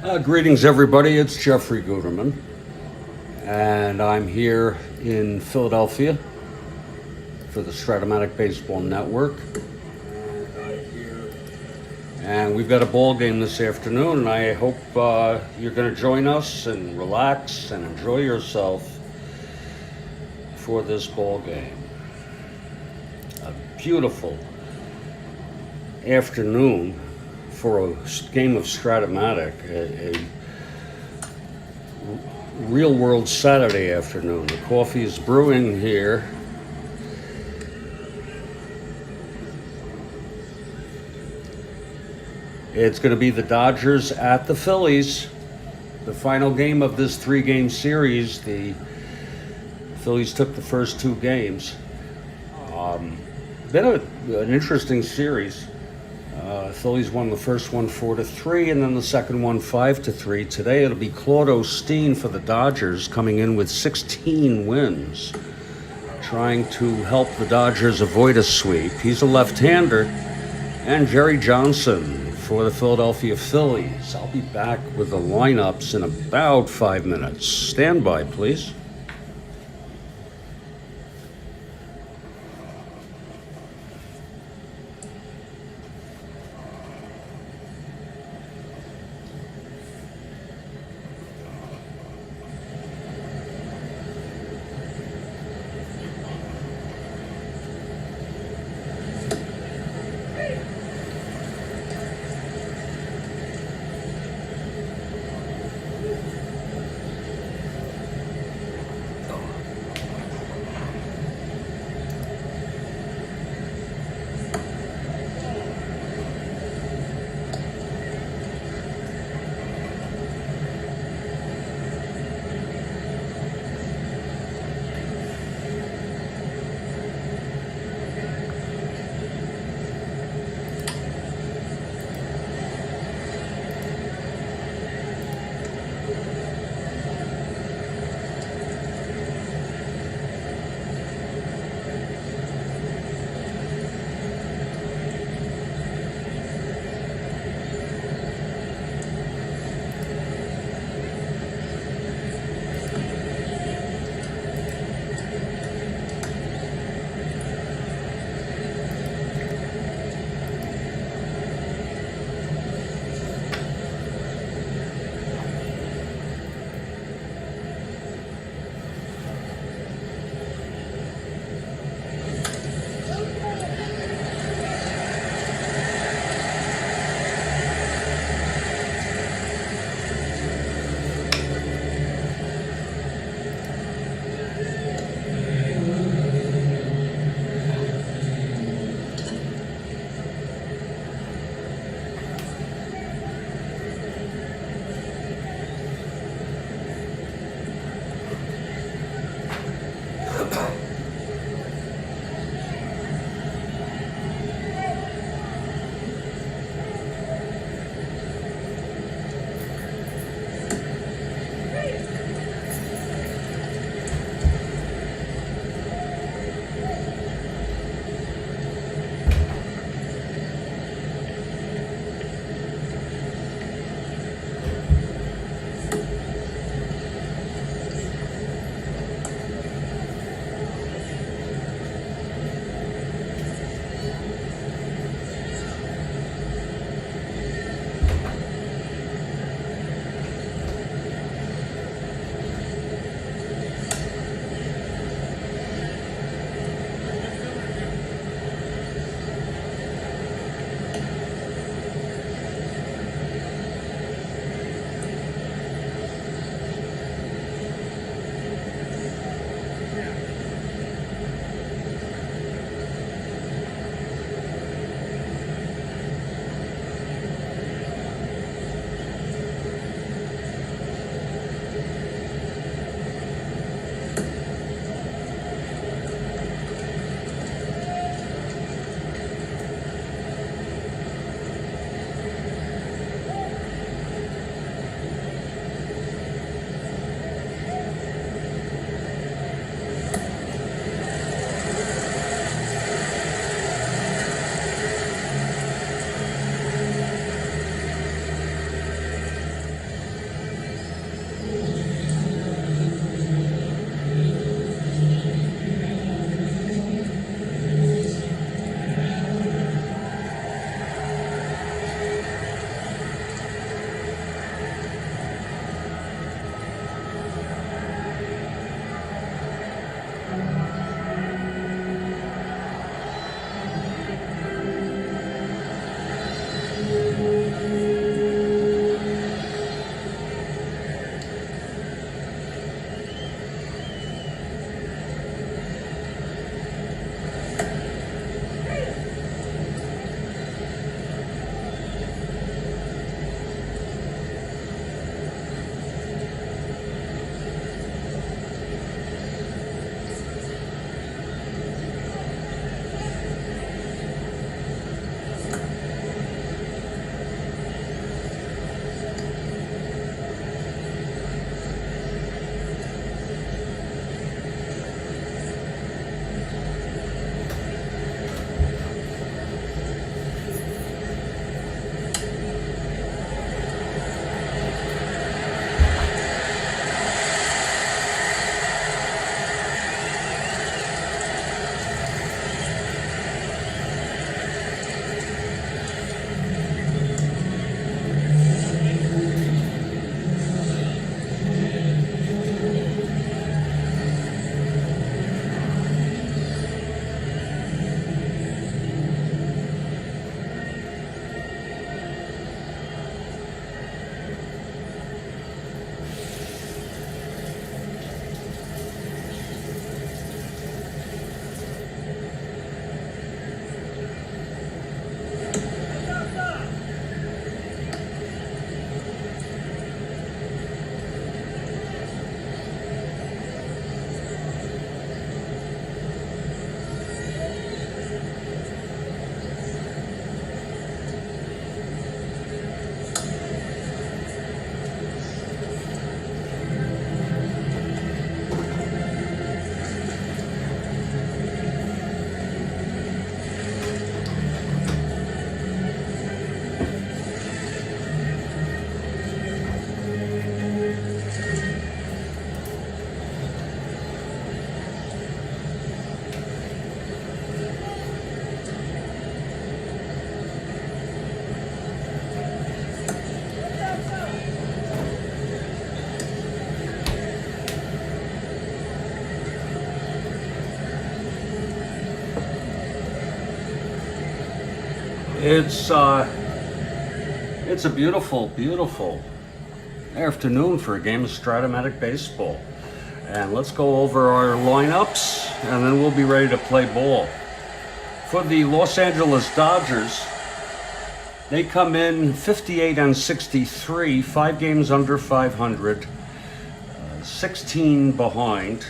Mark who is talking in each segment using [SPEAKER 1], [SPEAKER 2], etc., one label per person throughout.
[SPEAKER 1] Greetings, everybody. It's Jeffrey Guterman, and I'm here in Philadelphia for the Strat-O-Matic Baseball Network. And we've got a ball game this afternoon, and I hope you're going to join us and relax and enjoy yourself for this ball game. A beautiful afternoon for a game of Strat-O-Matic, a real-world Saturday afternoon. The coffee is brewing here. It's going to be the Dodgers at the Phillies, the final game of this three-game series. The Phillies took the first two games. Been an interesting series. Phillies won the first one 4-3, and then the second one 5-3. Today it'll be Osteen for the Dodgers, coming in with 16 wins, trying to help the Dodgers avoid a sweep. He's a left-hander. And Jerry Johnson for the Philadelphia Phillies. I'll be back with the lineups in about 5 minutes. Stand by, please. It's a beautiful, beautiful afternoon for a game of Strat-O-Matic baseball. And let's go over our lineups, and then we'll be ready to play ball. For the Los Angeles Dodgers, they come in 58 and 63, 5 games under 500, 16 behind.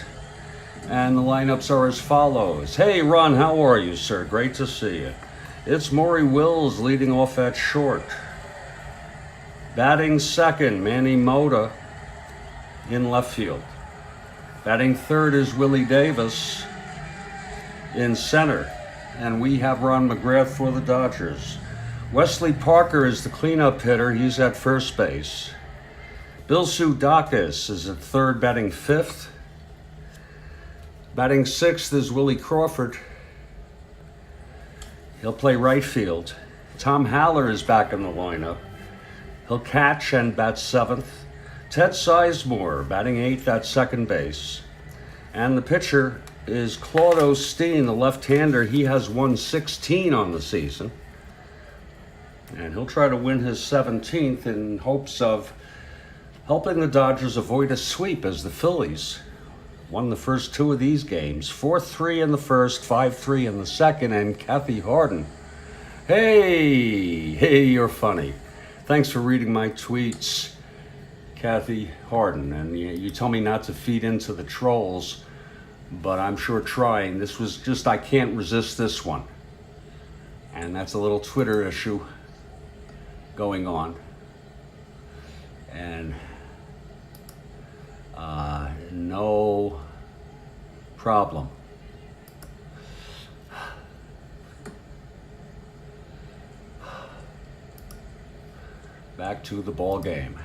[SPEAKER 1] And the lineups are as follows. Hey, Ron, how are you, sir? Great to see you. It's Maury Wills leading off at short. Batting second, Manny Mota in left field. Batting third is Willie Davis in center. And we have Ron McGrath for the Dodgers. Wesley Parker is the cleanup hitter. He's at first base. Bill Sudakis is at third, batting fifth. Batting sixth is Willie Crawford. He'll play right field. Tom Haller is back in the lineup. He'll catch and bat seventh. Ted Sizemore batting eighth at second base. And the pitcher is Claude Osteen, the left-hander. He has won 16 on the season. And he'll try to win his 17th in hopes of helping the Dodgers avoid a sweep, as the Phillies won the first 2 of these games. 4-3 in the first, 5-3 in the second, and Kathy Harden. Hey, you're funny. Thanks for reading my tweets, Kathy Harden. And you tell me not to feed into the trolls, but I'm sure trying. This was just, I can't resist this one. And that's a little Twitter issue going on. And no problem. Back to the ball game.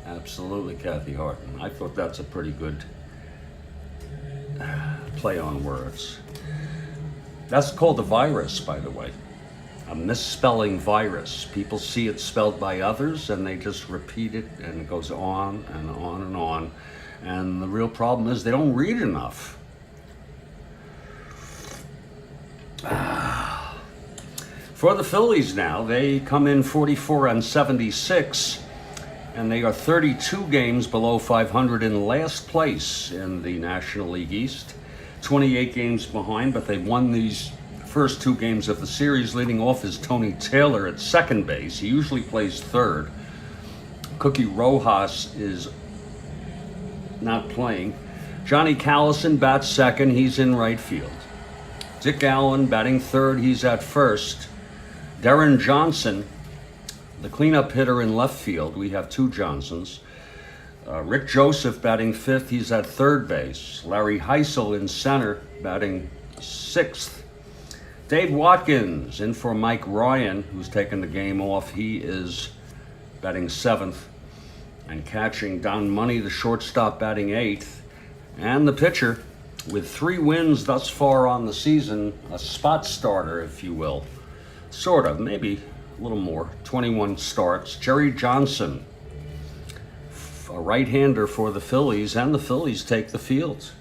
[SPEAKER 1] Absolutely, Kathy Harden. I thought that's a pretty good play on words. That's called a virus, by the way. A misspelling virus. People see it spelled by others and they just repeat it, and it goes on and on and on. And the real problem is they don't read enough. For the Phillies now, they come in 44 and 76, and they are 32 games below 500 in last place in the National League East. 28 games behind, but they've won these first 2 games of the series. Leading off is Tony Taylor at second base. He usually plays third. Cookie Rojas is not playing. Johnny Callison bats second. He's in right field. Dick Allen batting third. He's at first. Darren Johnson, the cleanup hitter, in left field. We have 2 Johnsons. Rick Joseph batting fifth. He's at third base. Larry Heisel in center, batting sixth. Dave Watkins in for Mike Ryan, who's taken the game off. He is batting seventh. And catching Don Money, the shortstop, batting eighth. And the pitcher, with 3 wins thus far on the season, a spot starter, if you will. Sort of, maybe a little more. 21 starts. Jerry Johnson, a right-hander for the Phillies, and the Phillies take the field.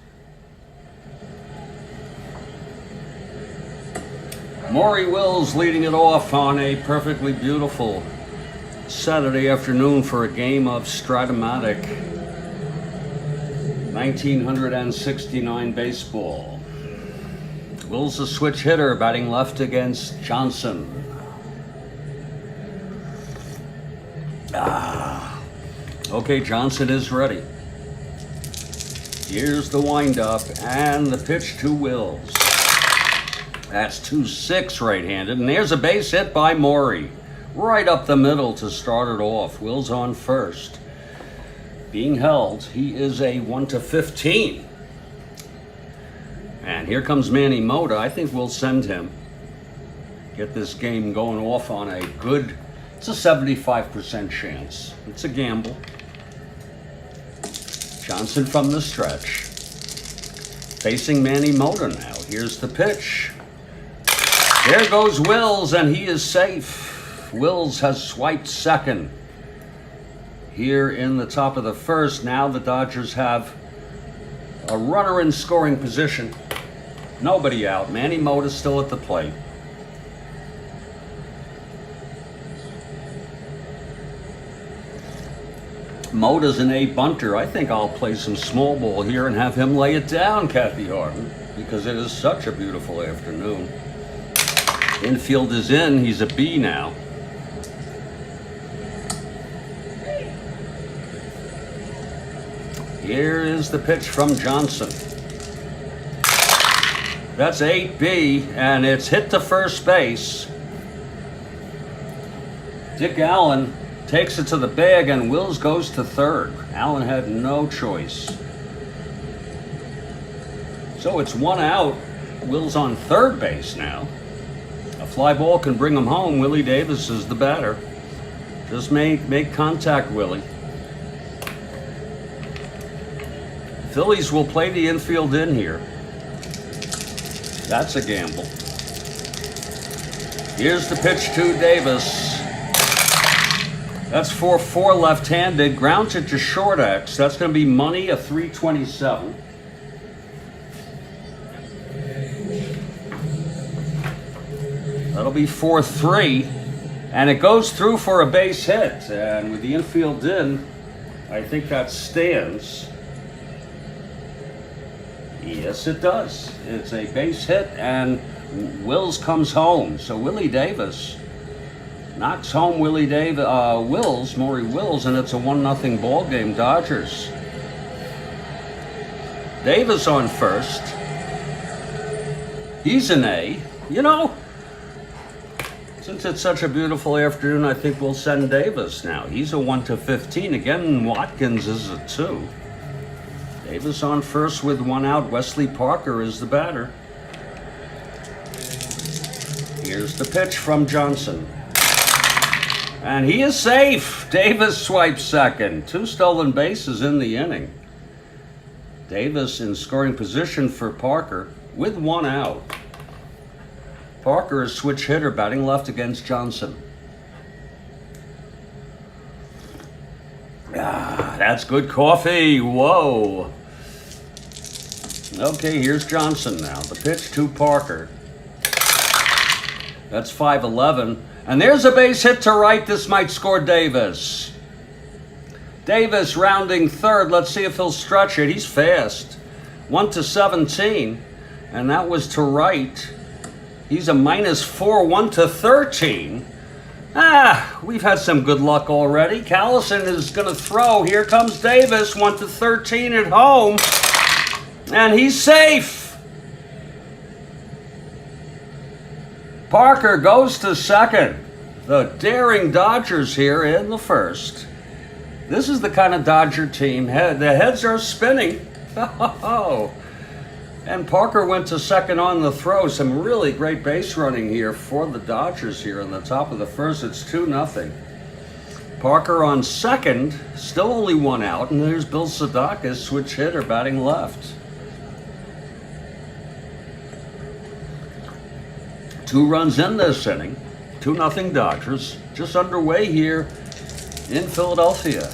[SPEAKER 1] Maury Wills leading it off on a perfectly beautiful Saturday afternoon for a game of Strat-O-Matic 1969 baseball. Wills a switch hitter, batting left against Johnson. Okay, Johnson is ready. Here's the windup and the pitch to Wills. That's 2-6 right-handed, and there's a base hit by Maury. Right up the middle to start it off. Wills on first. Being held, he is a 1-15. And here comes Manny Mota. I think we'll send him. Get this game going off on a good, it's a 75% chance. It's a gamble. Johnson from the stretch. Facing Manny Mota now. Here's the pitch. There goes Wills, and he is safe. Wills has swiped second. Here in the top of the first, now the Dodgers have a runner in scoring position. Nobody out. Manny Mota still at the plate. Moda's an A bunter. I think I'll play some small ball here and have him lay it down, Kathy Harden, because it is such a beautiful afternoon. Infield is in. He's a B now. Here is the pitch from Johnson. That's 8B, and it's hit to first base. Dick Allen takes it to the bag, and Wills goes to third. Allen had no choice. So it's 1 out. Wills on third base now. A fly ball can bring him home. Willie Davis is the batter. Just make contact, Willie. Phillies will play the infield in here. That's a gamble. Here's the pitch to Davis. That's 4-4 left-handed. Grounds it to short X. That's going to be money, a 327. That'll be 4-3. And it goes through for a base hit. And with the infield in, I think that stands. Yes, it does. It's a base hit, and Wills comes home. So Willie Davis knocks home Maury Wills, and it's a 1-0 ball game, Dodgers. Davis on first. He's an A. You know, since it's such a beautiful afternoon, I think we'll send Davis now. He's a 1-15. Again, Watkins is a 2. Davis on first with 1 out. Wesley Parker is the batter. Here's the pitch from Johnson. And he is safe. Davis swipes second. 2 stolen bases in the inning. Davis in scoring position for Parker with 1 out. Parker is switch hitter, batting left against Johnson. Ah, that's good coffee. Whoa. Okay, here's Johnson now. The pitch to Parker. That's 5-11. And there's a base hit to right. This might score Davis. Davis rounding third. Let's see if he'll stretch it. He's fast. 1-17. And that was to right. He's a -4, 1-13. We've had some good luck already. Callison is going to throw. Here comes Davis, 1-13 at home. And he's safe. Parker goes to second. The daring Dodgers here in the first. This is the kind of Dodger team. The heads are spinning. And Parker went to second on the throw. Some really great base running here for the Dodgers here in the top of the first. It's 2-0. Parker on second, still only 1 out, and there's Bill Sadakis, switch hitter, batting left. 2 runs in this inning. 2-0 Dodgers. Just underway here in Philadelphia.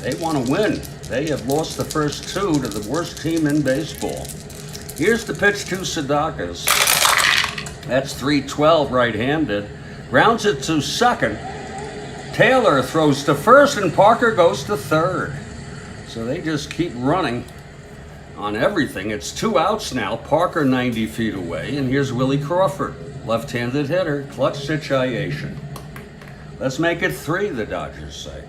[SPEAKER 1] They want to win. They have lost the first 2 to the worst team in baseball. Here's the pitch to Sadakis. That's 3-12 right-handed. Grounds it to second. Taylor throws to first, and Parker goes to third. So they just keep running on everything. It's 2 outs now. Parker 90 feet away, and here's Willie Crawford, left-handed hitter, clutch situation. Let's make it 3, the Dodgers say.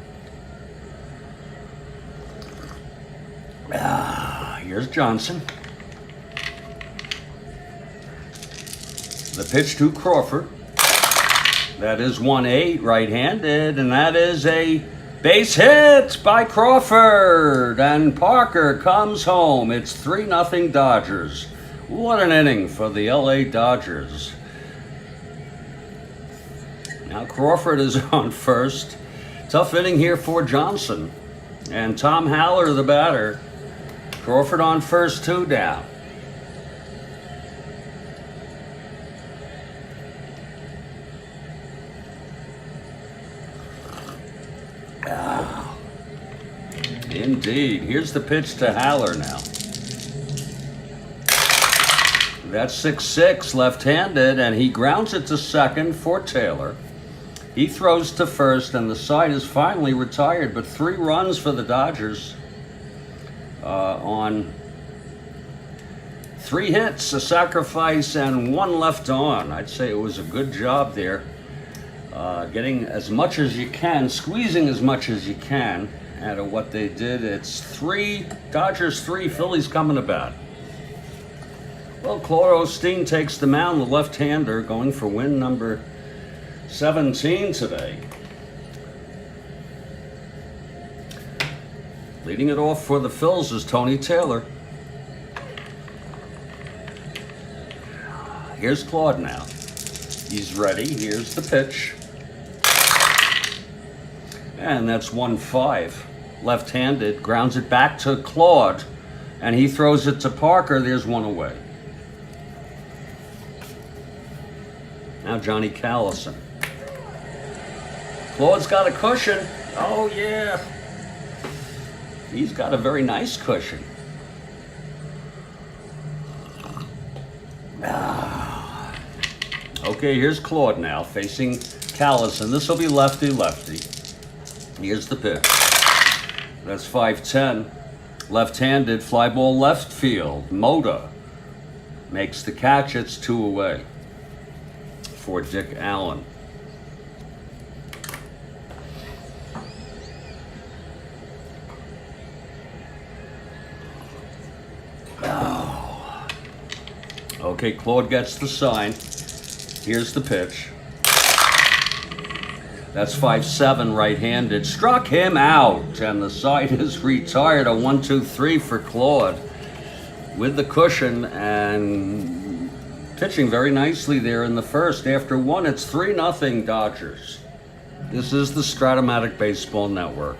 [SPEAKER 1] Here's Johnson. The pitch to Crawford. That is 1-8 right-handed, and that is a base hit by Crawford. And Parker comes home. It's 3-0 Dodgers. What an inning for the LA Dodgers. Now Crawford is on first. Tough inning here for Johnson. And Tom Haller, the batter. Crawford on first, 2 down. Indeed. Here's the pitch to Haller now. That's 6-6 left-handed, and he grounds it to second for Taylor. He throws to first, and the side is finally retired, but 3 runs for the Dodgers on 3 hits, a sacrifice, and 1 left on. I'd say it was a good job there, getting as much as you can, squeezing as much as you can out of what they did. It's 3, Dodgers 3, Phillies coming to bat. Well, Claude Osteen takes the mound, the left-hander, going for win number 17 today. Leading it off for the Phils is Tony Taylor. Here's Claude now. He's ready. Here's the pitch. And that's 1-5. Left-handed, grounds it back to Claude, and he throws it to Parker. There's 1 away. Now Johnny Callison. Claude's got a cushion. Oh, yeah. He's got a very nice cushion. Okay, here's Claude now facing Callison. This will be lefty-lefty. Here's the pitch. That's 5-10. Left-handed, fly ball left field. Mota makes the catch. It's 2 away for Dick Allen. Okay, Claude gets the sign. Here's the pitch. That's 5-7, right-handed. Struck him out, and the side is retired. A 1-2-3 for Claude with the cushion and pitching very nicely there in the first. After 1, it's 3-0 Dodgers. This is the Strat-O-Matic Baseball Network.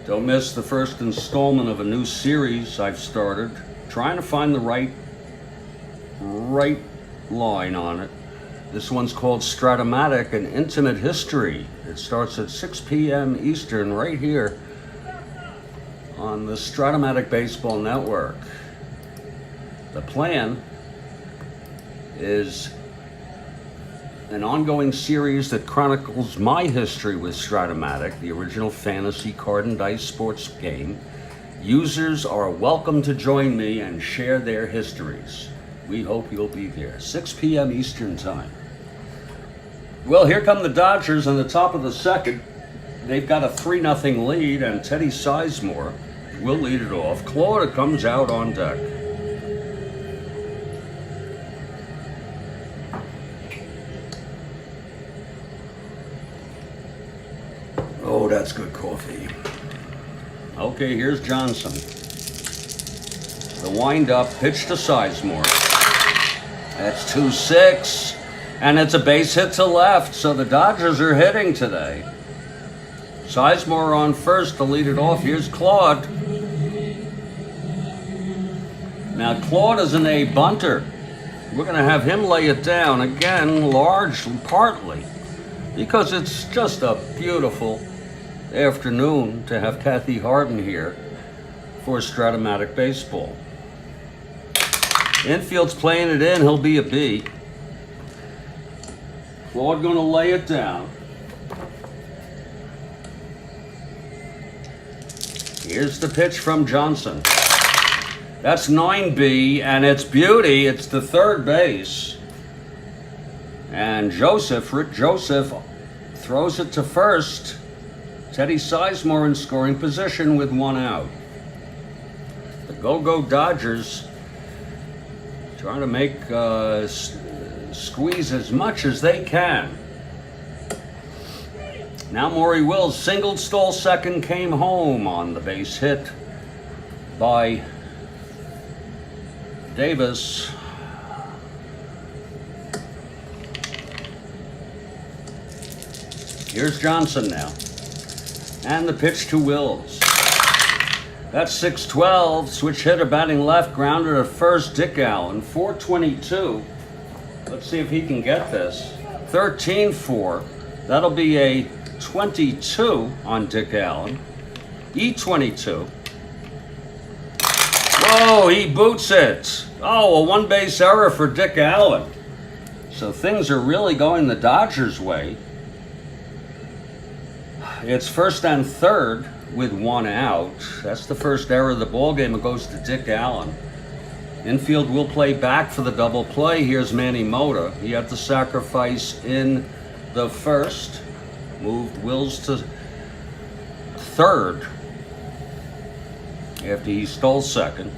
[SPEAKER 1] Don't miss the first installment of a new series I've started. Trying to find the right line on it. This one's called Strat-O-Matic, an intimate history. It starts at 6 p.m. Eastern right here on the Strat-O-Matic Baseball Network. The plan is an ongoing series that chronicles my history with Strat-O-Matic, the original fantasy card and dice sports game. Users are welcome to join me and share their histories. We hope you'll be there. 6 p.m. Eastern Time. Well, here come the Dodgers on the top of the second. They've got a 3-0 lead, and Teddy Sizemore will lead it off. Claude comes out on deck. Oh, that's good coffee. Okay, here's Johnson. The wind-up, pitch to Sizemore. That's 2-6, and it's a base hit to left, so the Dodgers are hitting today. Sizemore on first to lead it off. Here's Claude. Now, Claude is an A bunter. We're going to have him lay it down again, largely, partly, because it's just a beautiful afternoon to have Kathy Harden here for Strat-O-Matic Baseball. Infield's playing it in. He'll be a B. Claude going to lay it down. Here's the pitch from Johnson. That's 9B, and it's beauty. It's the third base. And Rick Joseph, throws it to first. Teddy Sizemore in scoring position with 1 out. The Go-Go Dodgers trying to make squeeze as much as they can. Now Maury Wills singled, stole second, came home on the base hit by Davis. Here's Johnson now. And the pitch to Wills. That's 6-12. Switch hitter batting left, grounded at first, Dick Allen. 422. Let's see if he can get this. 13-4. That'll be a 22 on Dick Allen. E22. Oh, he boots it. Oh, a one-base error for Dick Allen. So things are really going the Dodgers' way. It's first and third with one out. That's the first error of the ball game. It goes to Dick Allen. Infield will play back for the double play. Here's Manny Mota. He had to sacrifice in the first. Moved Wills to third after he stole second.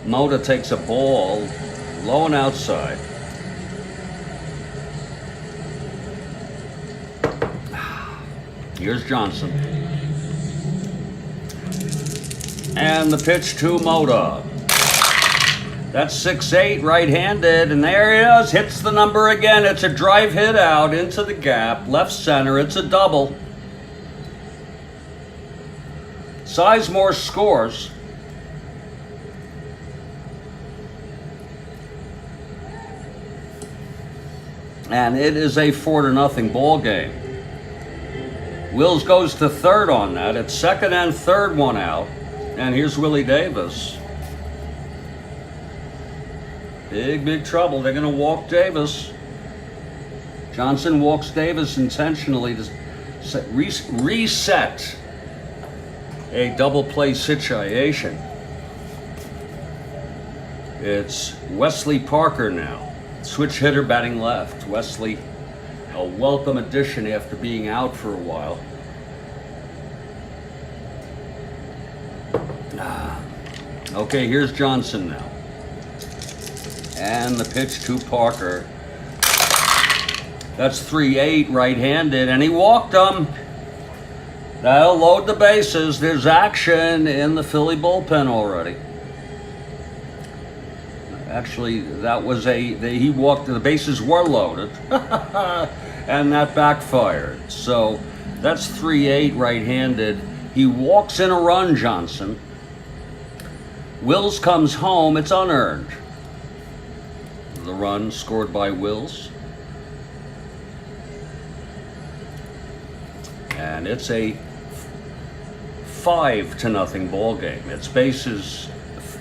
[SPEAKER 1] Mota takes a ball low and outside. Here's Johnson. And the pitch to Mota. That's 6-8, right-handed, and there he is. Hits the number again. It's a drive hit out into the gap, left center. It's a double. Sizemore scores. And it is a 4-0 ball game. Wills goes to third on that. It's second and third, one out. And here's Willie Davis. Big trouble. They're going to walk Davis. Johnson walks Davis intentionally to reset a double play situation. It's Wesley Parker now. Switch hitter batting left. Wesley, a welcome addition after being out for a while. Okay, here's Johnson now. And the pitch to Parker. That's 3-8, right-handed, and he walked him. That'll load the bases. There's action in the Philly bullpen already. Actually, that was he walked, the bases were loaded, and that backfired. So that's 3-8, right-handed. He walks in a run, Johnson. Wills comes home, it's unearned. The run scored by Wills. And it's a 5-0 ball game. Its bases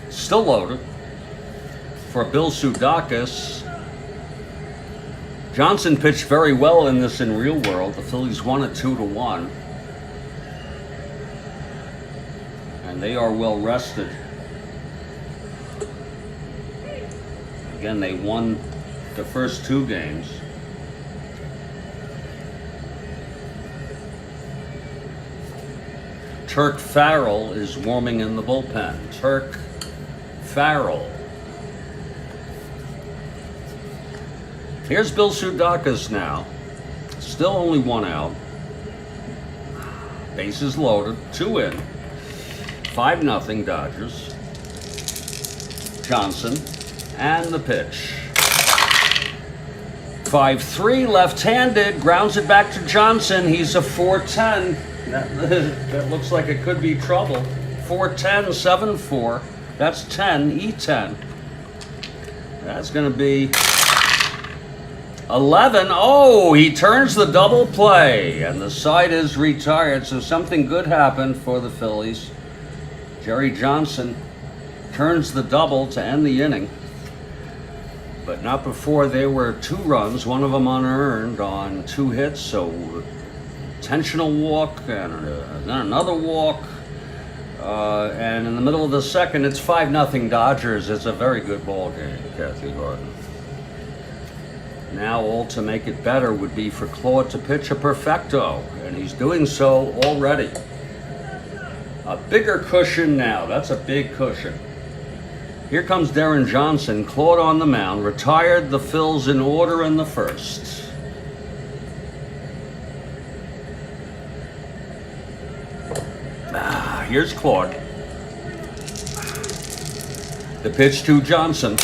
[SPEAKER 1] still loaded for Bill Sudakis. Johnson pitched very well in this in real world. The Phillies won it 2-1. And they are well rested. Again, they won the first two games. Turk Farrell is warming in the bullpen. Turk Farrell. Here's Bill Sudakis now. Still only one out. Bases loaded. 2 in. 5-0 Dodgers. Johnson. And the pitch. 5-3, left-handed, grounds it back to Johnson. He's a 4-10. That looks like it could be trouble. 4-10, 7-4. That's 10, E10. That's going to be 11. Oh, he turns the double play, and the side is retired. So something good happened for the Phillies. Jerry Johnson turns the double to end the inning. But not before there were 2 runs, one of them unearned on 2 hits. So intentional walk and then another walk. And in the middle of the second, it's 5-0 Dodgers. It's a very good ball game, Kathy Gordon. Now all to make it better would be for Claude to pitch a perfecto, and he's doing so already. A bigger cushion now. That's a big cushion. Here comes Darren Johnson, Claude on the mound, retired the Phils in order in the first. Here's Claude. The pitch to Johnson.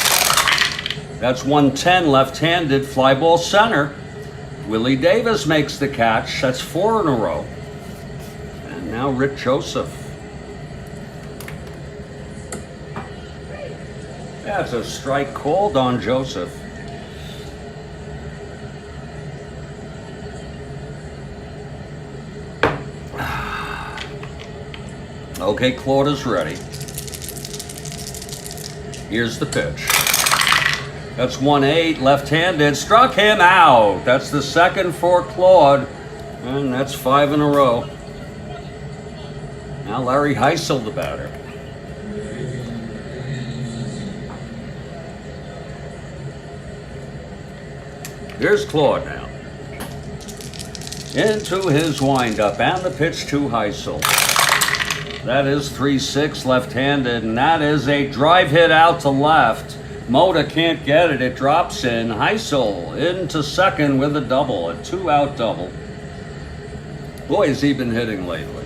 [SPEAKER 1] That's 110, left-handed, fly ball center. Willie Davis makes the catch. That's 4 in a row. And now Rick Joseph. That's a strike called on Joseph. Okay, Claude is ready. Here's the pitch. That's 1-8, left-handed, struck him out. That's the second for Claude, and that's 5 in a row. Now Larry Heisel, the batter. Here's Claude now. Into his windup, and the pitch to Heisel. That is 3-6, left-handed, and that is a drive hit out to left. Mota can't get it. It drops in. Heisel into second with a double, a 2-out double. Boy, has he been hitting lately.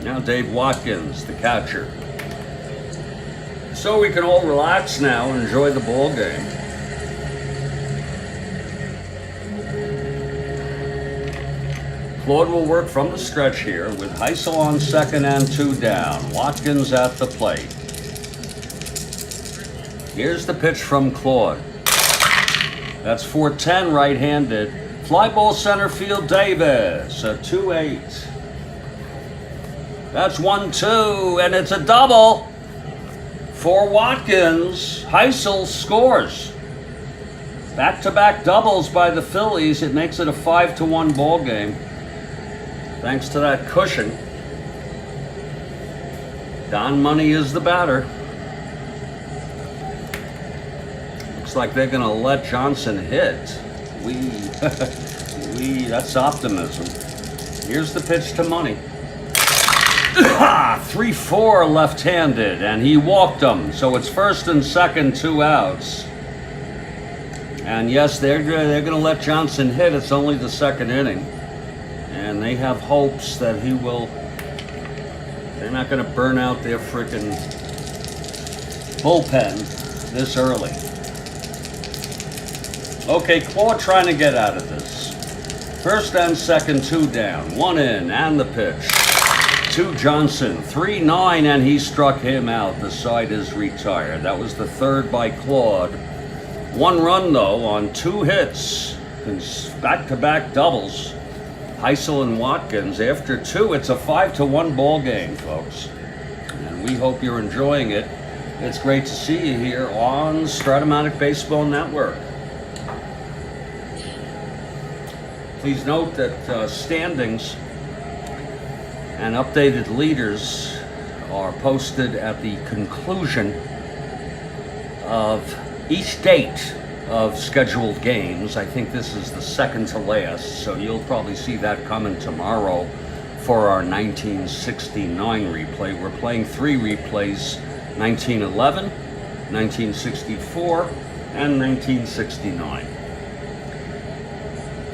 [SPEAKER 1] Now Dave Watkins, the catcher. So we can all relax now and enjoy the ball game. Claude will work from the stretch here with Heisel on second and 2 down. Watkins at the plate. Here's the pitch from Claude. That's 4-10, right-handed. Fly ball center field, Davis, a 2-8. That's 1-2, and it's a double for Watkins. Heisel scores. Back-to-back doubles by the Phillies. It makes it a 5-1 ball game. Thanks to that cushion. Don Money is the batter. Looks like they're gonna let Johnson hit. That's optimism. Here's the pitch to Money. 3-4 left-handed, and he walked him. So it's first and second, 2 outs. And yes, they're gonna let Johnson hit. It's only the second inning. And they have hopes that he will. They're not going to burn out their frickin' bullpen this early. Okay, Claude trying to get out of this. First and second, 2 down, 1 in, and the pitch to Johnson. 3-9, and he struck him out. The side is retired. That was the third by Claude. 1 run though on 2 hits, back-to-back doubles. Heisel and Watkins. After 2, it's a 5-1 ball game, folks. And we hope you're enjoying it. It's great to see you here on Strat-O-Matic Baseball Network. Please note that standings and updated leaders are posted at the conclusion of each date of scheduled games. I think this is the second to last, so you'll probably see that coming tomorrow for our 1969 replay. We're playing 3 replays, 1911, 1964, and 1969.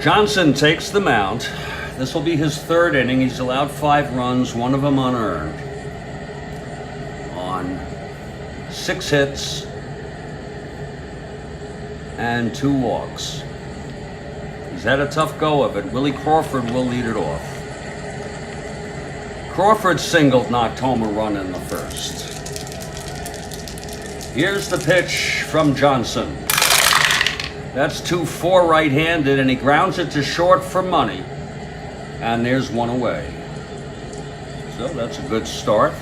[SPEAKER 1] Johnson takes the mound. This will be his 3rd inning. He's allowed 5 runs, 1 of them unearned, on 6 hits and 2 walks. He's had a tough go of it. Willie Crawford will lead it off. Crawford singled, knocked home a run in the first. Here's the pitch from Johnson. That's 2-4 right-handed, and he grounds it to short for Money. And there's 1 away. So that's a good start.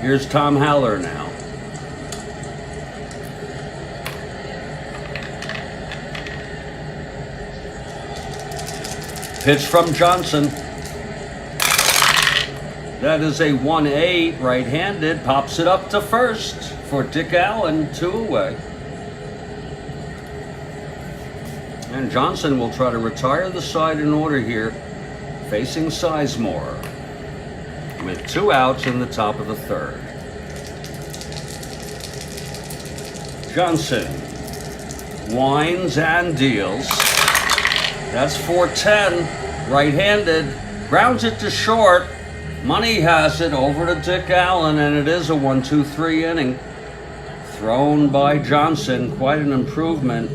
[SPEAKER 1] Here's Tom Haller now. Pitch from Johnson. That is a 1-8, right-handed, pops it up to first for Dick Allen, 2 away. And Johnson will try to retire the side in order here, facing Sizemore, with 2 outs in the top of the 3rd. Johnson winds and deals. That's 4-10, right-handed, grounds it to short. Money has it over to Dick Allen, and it is a 1-2-3 inning. Thrown by Johnson, quite an improvement.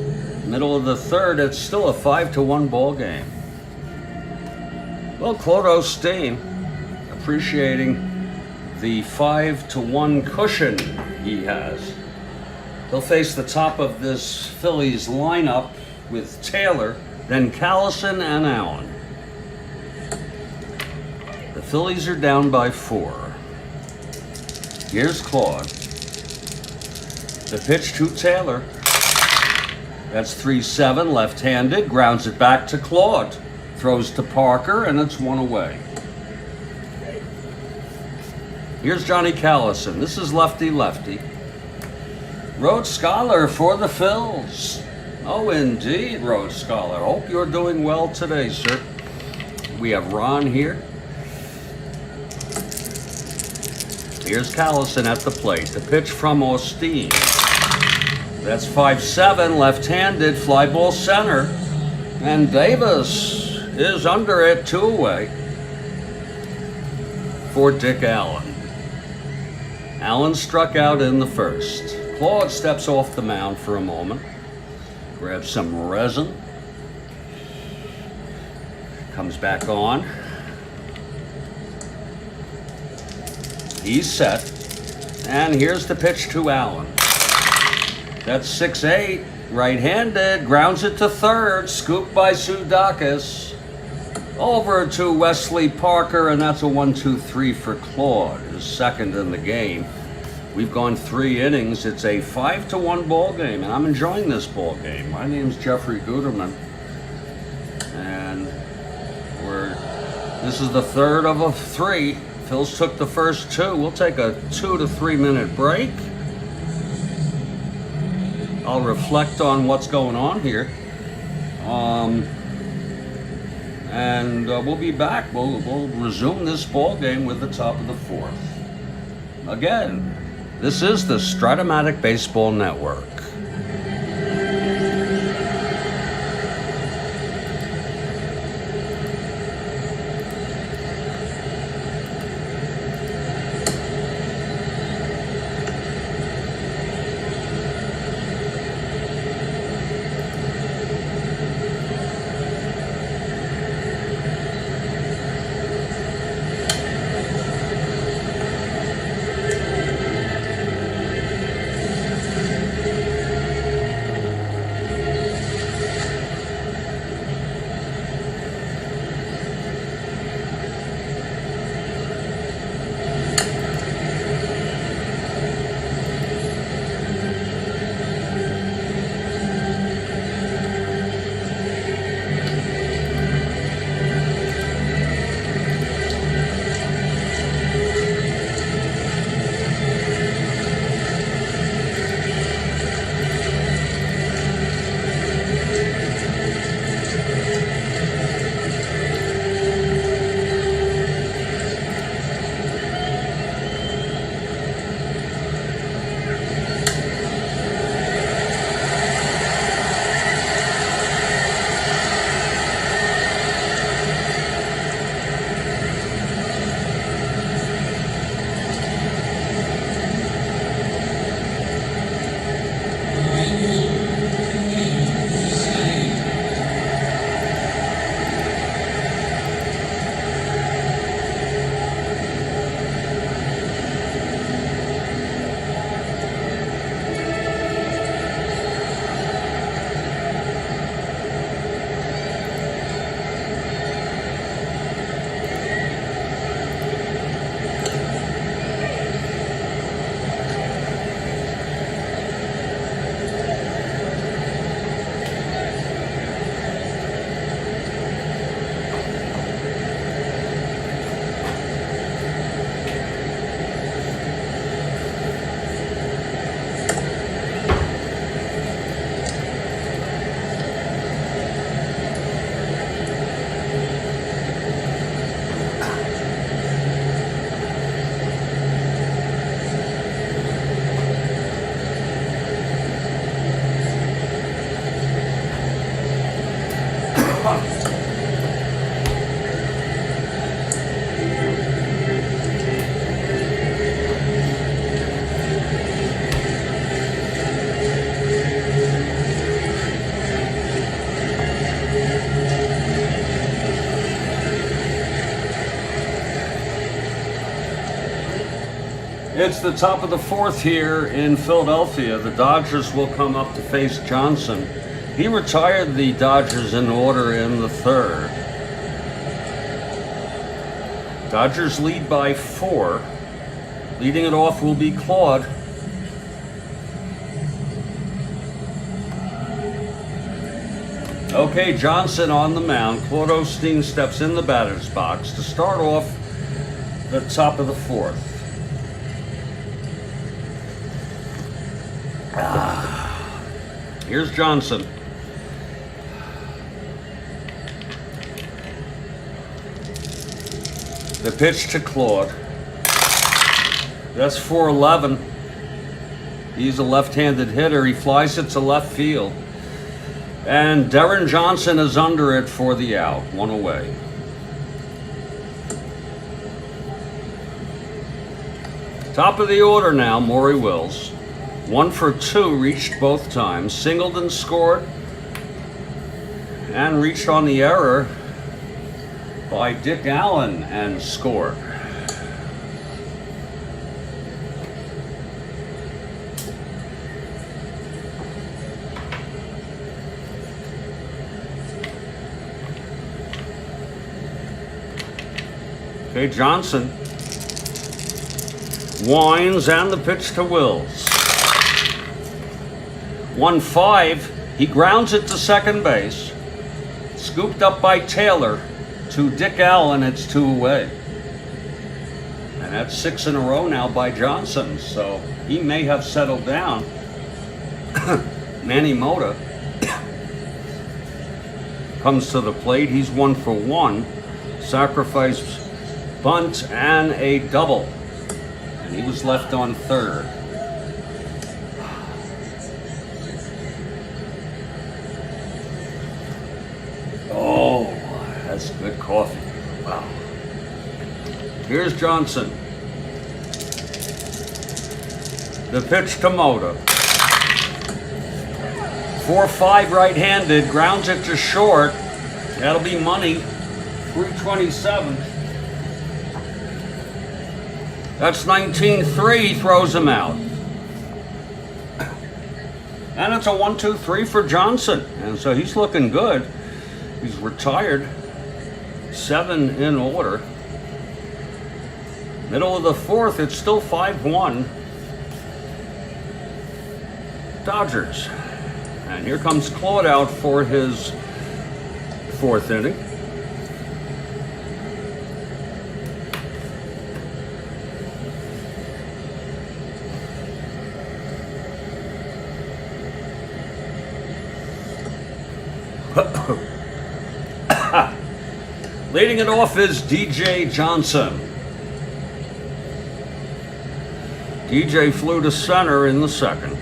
[SPEAKER 1] Middle of the 3rd, it's still a 5-1 ball game. Well, Claude Osteen appreciating the 5-1 cushion he has. He'll face the top of this Phillies lineup with Taylor, then Callison and Allen. The Phillies are down by 4. Here's Claude. The pitch to Taylor. That's 3-7, left-handed, grounds it back to Claude. Throws to Parker, and it's one away. Here's Johnny Callison. This is lefty-lefty. Rhodes Scholar for the Phils. Oh, indeed, Rhodes Scholar. Hope you're doing well today, sir. We have Ron here. Here's Callison at the plate. The pitch from Osteen. That's 5-7, left-handed, fly ball center. And Davis is under it, 2 away for Dick Allen. Allen struck out in the first. Claude steps off the mound for a moment. Grabs some resin. Comes back on. He's set. And here's the pitch to Allen. That's 6-8, right-handed, grounds it to third, scooped by Sudakis. Over to Wesley Parker, and that's a 1-2-3 for Claude, his second in the game. We've gone 3 innings. It's a 5-1 ball game, and I'm enjoying this ball game. My name's Jeffrey Guterman, and this is the third of 3. Phils took the first 2. We'll take a 2 to 3 minute break. I'll reflect on what's going on here. And we'll be back. We'll resume this ball game with the top of the 4th. Again, this is the Strat-O-Matic Baseball Network. It's the top of the 4th here in Philadelphia. The Dodgers will come up to face Johnson. He retired the Dodgers in order in the 3rd. Dodgers lead by 4. Leading it off will be Claude. Okay, Johnson on the mound. Claude Osteen steps in the batter's box to start off the top of the fourth. Here's Johnson. The pitch to Claude. That's 4-11. He's a left-handed hitter. He flies it to left field. And Darren Johnson is under it for the out. One away. Top of the order now, Maury Wills. 1 for 2, reached both times. Singled and scored. And reached on the error by Dick Allen and scored. Okay, Johnson winds and the pitch to Wills. 1-5. He grounds it to second base. Scooped up by Taylor to Dick Allen. It's 2 away. And that's 6 in a row now by Johnson. So he may have settled down. Manny Mota comes to the plate. He's 1 for 1. Sacrifice bunt and a double. And he was left on third. Oh, that's good coffee. Wow. Here's Johnson. The pitch to Mota. 4-5 right-handed, grounds it to short. That'll be money. 327. That's 19-3, throws him out. And it's a 1-2-3 for Johnson. And so he's looking good. He's retired. 7 in order. Middle of the fourth, it's still 5-1. Dodgers. And here comes Claude out for his 4th inning. Leading it off is DJ Johnson. DJ flew to center in the second.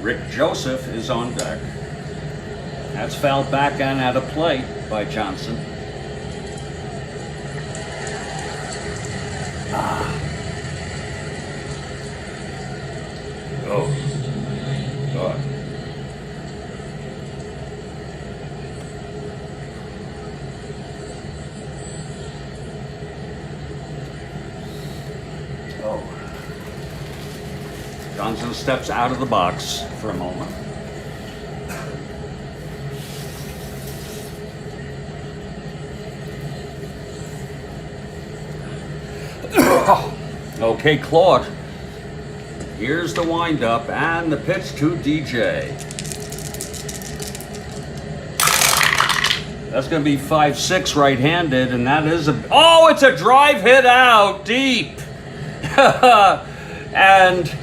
[SPEAKER 1] Rick Joseph is on deck. That's fouled back and out of play by Johnson. Oh, God. Johnson steps out of the box for a moment. Okay, Claude. Here's the windup and the pitch to DJ. That's going to be 5-6 right-handed, and that is a... Oh, it's a drive hit out deep. And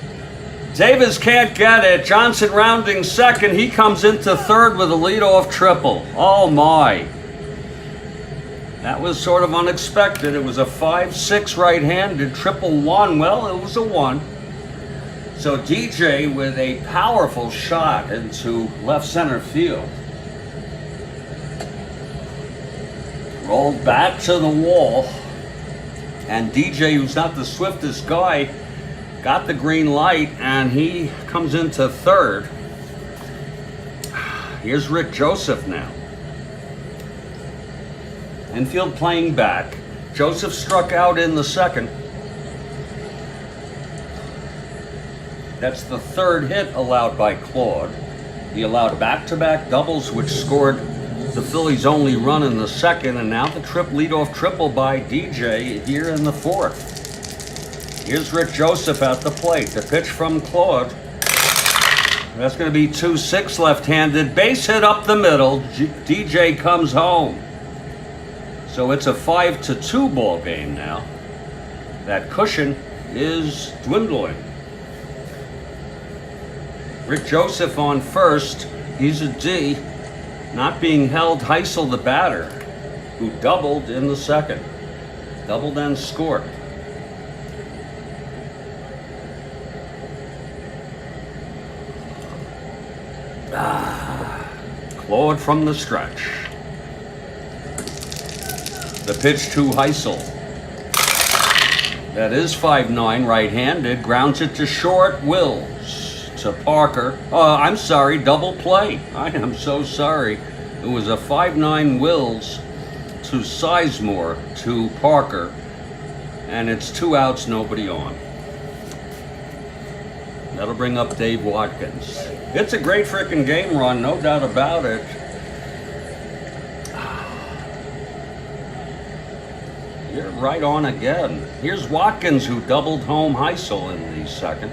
[SPEAKER 1] Davis can't get it. Johnson rounding second. He comes into third with a leadoff triple. Oh, my. That was sort of unexpected. It was a 5-6 right-handed triple one. Well, it was a one. So DJ with a powerful shot into left center field. Rolled back to the wall. And DJ, who's not the swiftest guy, got the green light, and he comes into third. Here's Rick Joseph now. Infield playing back. Joseph struck out in the second. That's the third hit allowed by Claude. He allowed back-to-back doubles, which scored the Phillies' only run in the second, and now the leadoff triple by DJ here in the fourth. Here's Rick Joseph at the plate. The pitch from Claude. That's going to be 2-6 left-handed. Base hit up the middle. DJ comes home. So it's a 5-2 ball game now. That cushion is dwindling. Rick Joseph on first. He's a D. Not being held, Heisel the batter, who doubled in the second. Doubled and scored. Claude from the stretch. The pitch to Heisel. That is 5-9 right-handed. Grounds it to short. Wills to Parker. I'm sorry, double play. I am so sorry. It was a 5-9 Wills to Sizemore to Parker. And it's 2 outs, nobody on. That'll bring up Dave Watkins. It's a great frickin' game run, no doubt about it. You're right on again. Here's Watkins, who doubled home Heisel in the second.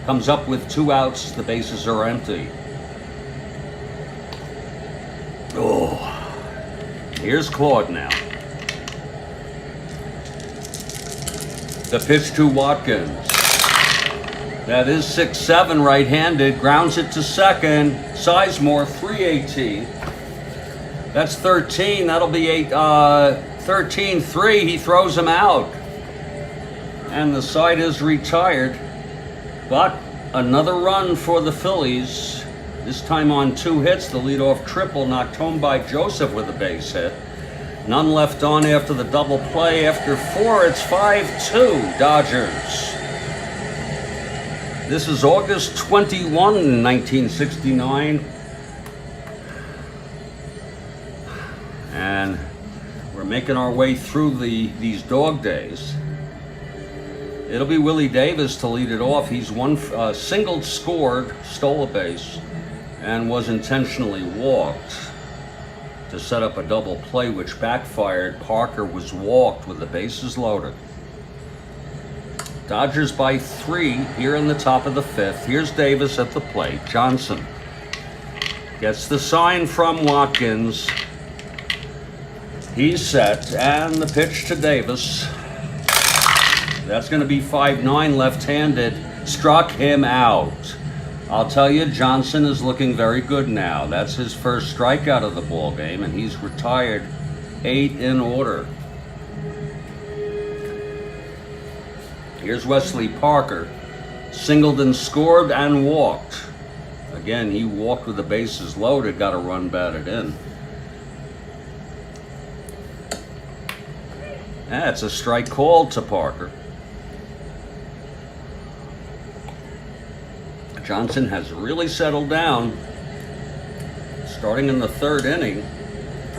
[SPEAKER 1] Comes up with 2 outs, the bases are empty. Oh, here's Claude now. The pitch to Watkins. That is 6-7 right-handed. Grounds it to second. Sizemore, 318. That's 13. That'll be 13-3. He throws him out. And the side is retired. But another run for the Phillies. This time on 2 hits. The leadoff triple knocked home by Joseph with a base hit. None left on after the double play. After 4, it's 5-2 Dodgers. This is August 21, 1969. And we're making our way through these dog days. It'll be Willie Davis to lead it off. He's singled, scored, stole a base, and was intentionally walked to set up a double play, which backfired. Parker was walked with the bases loaded. Dodgers by 3 here in the top of the 5th. Here's Davis at the plate. Johnson gets the sign from Watkins. He's set, and the pitch to Davis. That's going to be 5-9 left-handed. Struck him out. I'll tell you, Johnson is looking very good now. That's his first strikeout of the ball game, and he's retired 8 in order. Here's Wesley Parker. Singled and scored and walked. Again, he walked with the bases loaded, got a run batted in. That's a strike called to Parker. Johnson has really settled down. Starting in the 3rd inning,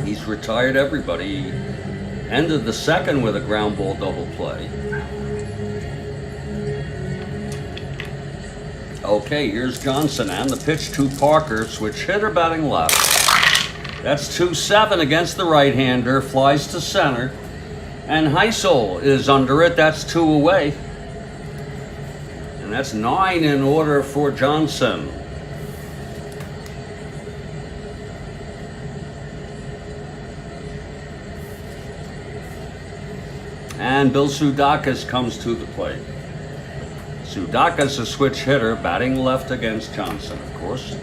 [SPEAKER 1] he's retired everybody. He ended the second with a ground ball double play. Okay, here's Johnson and the pitch to Parker. Switch hitter batting left. That's 2-7 against the right-hander. Flies to center. And Heisel is under it. That's 2 away. And that's 9 in order for Johnson. And Bill Sudakis comes to the plate. Sudakis, a switch hitter, batting left against Johnson, of course.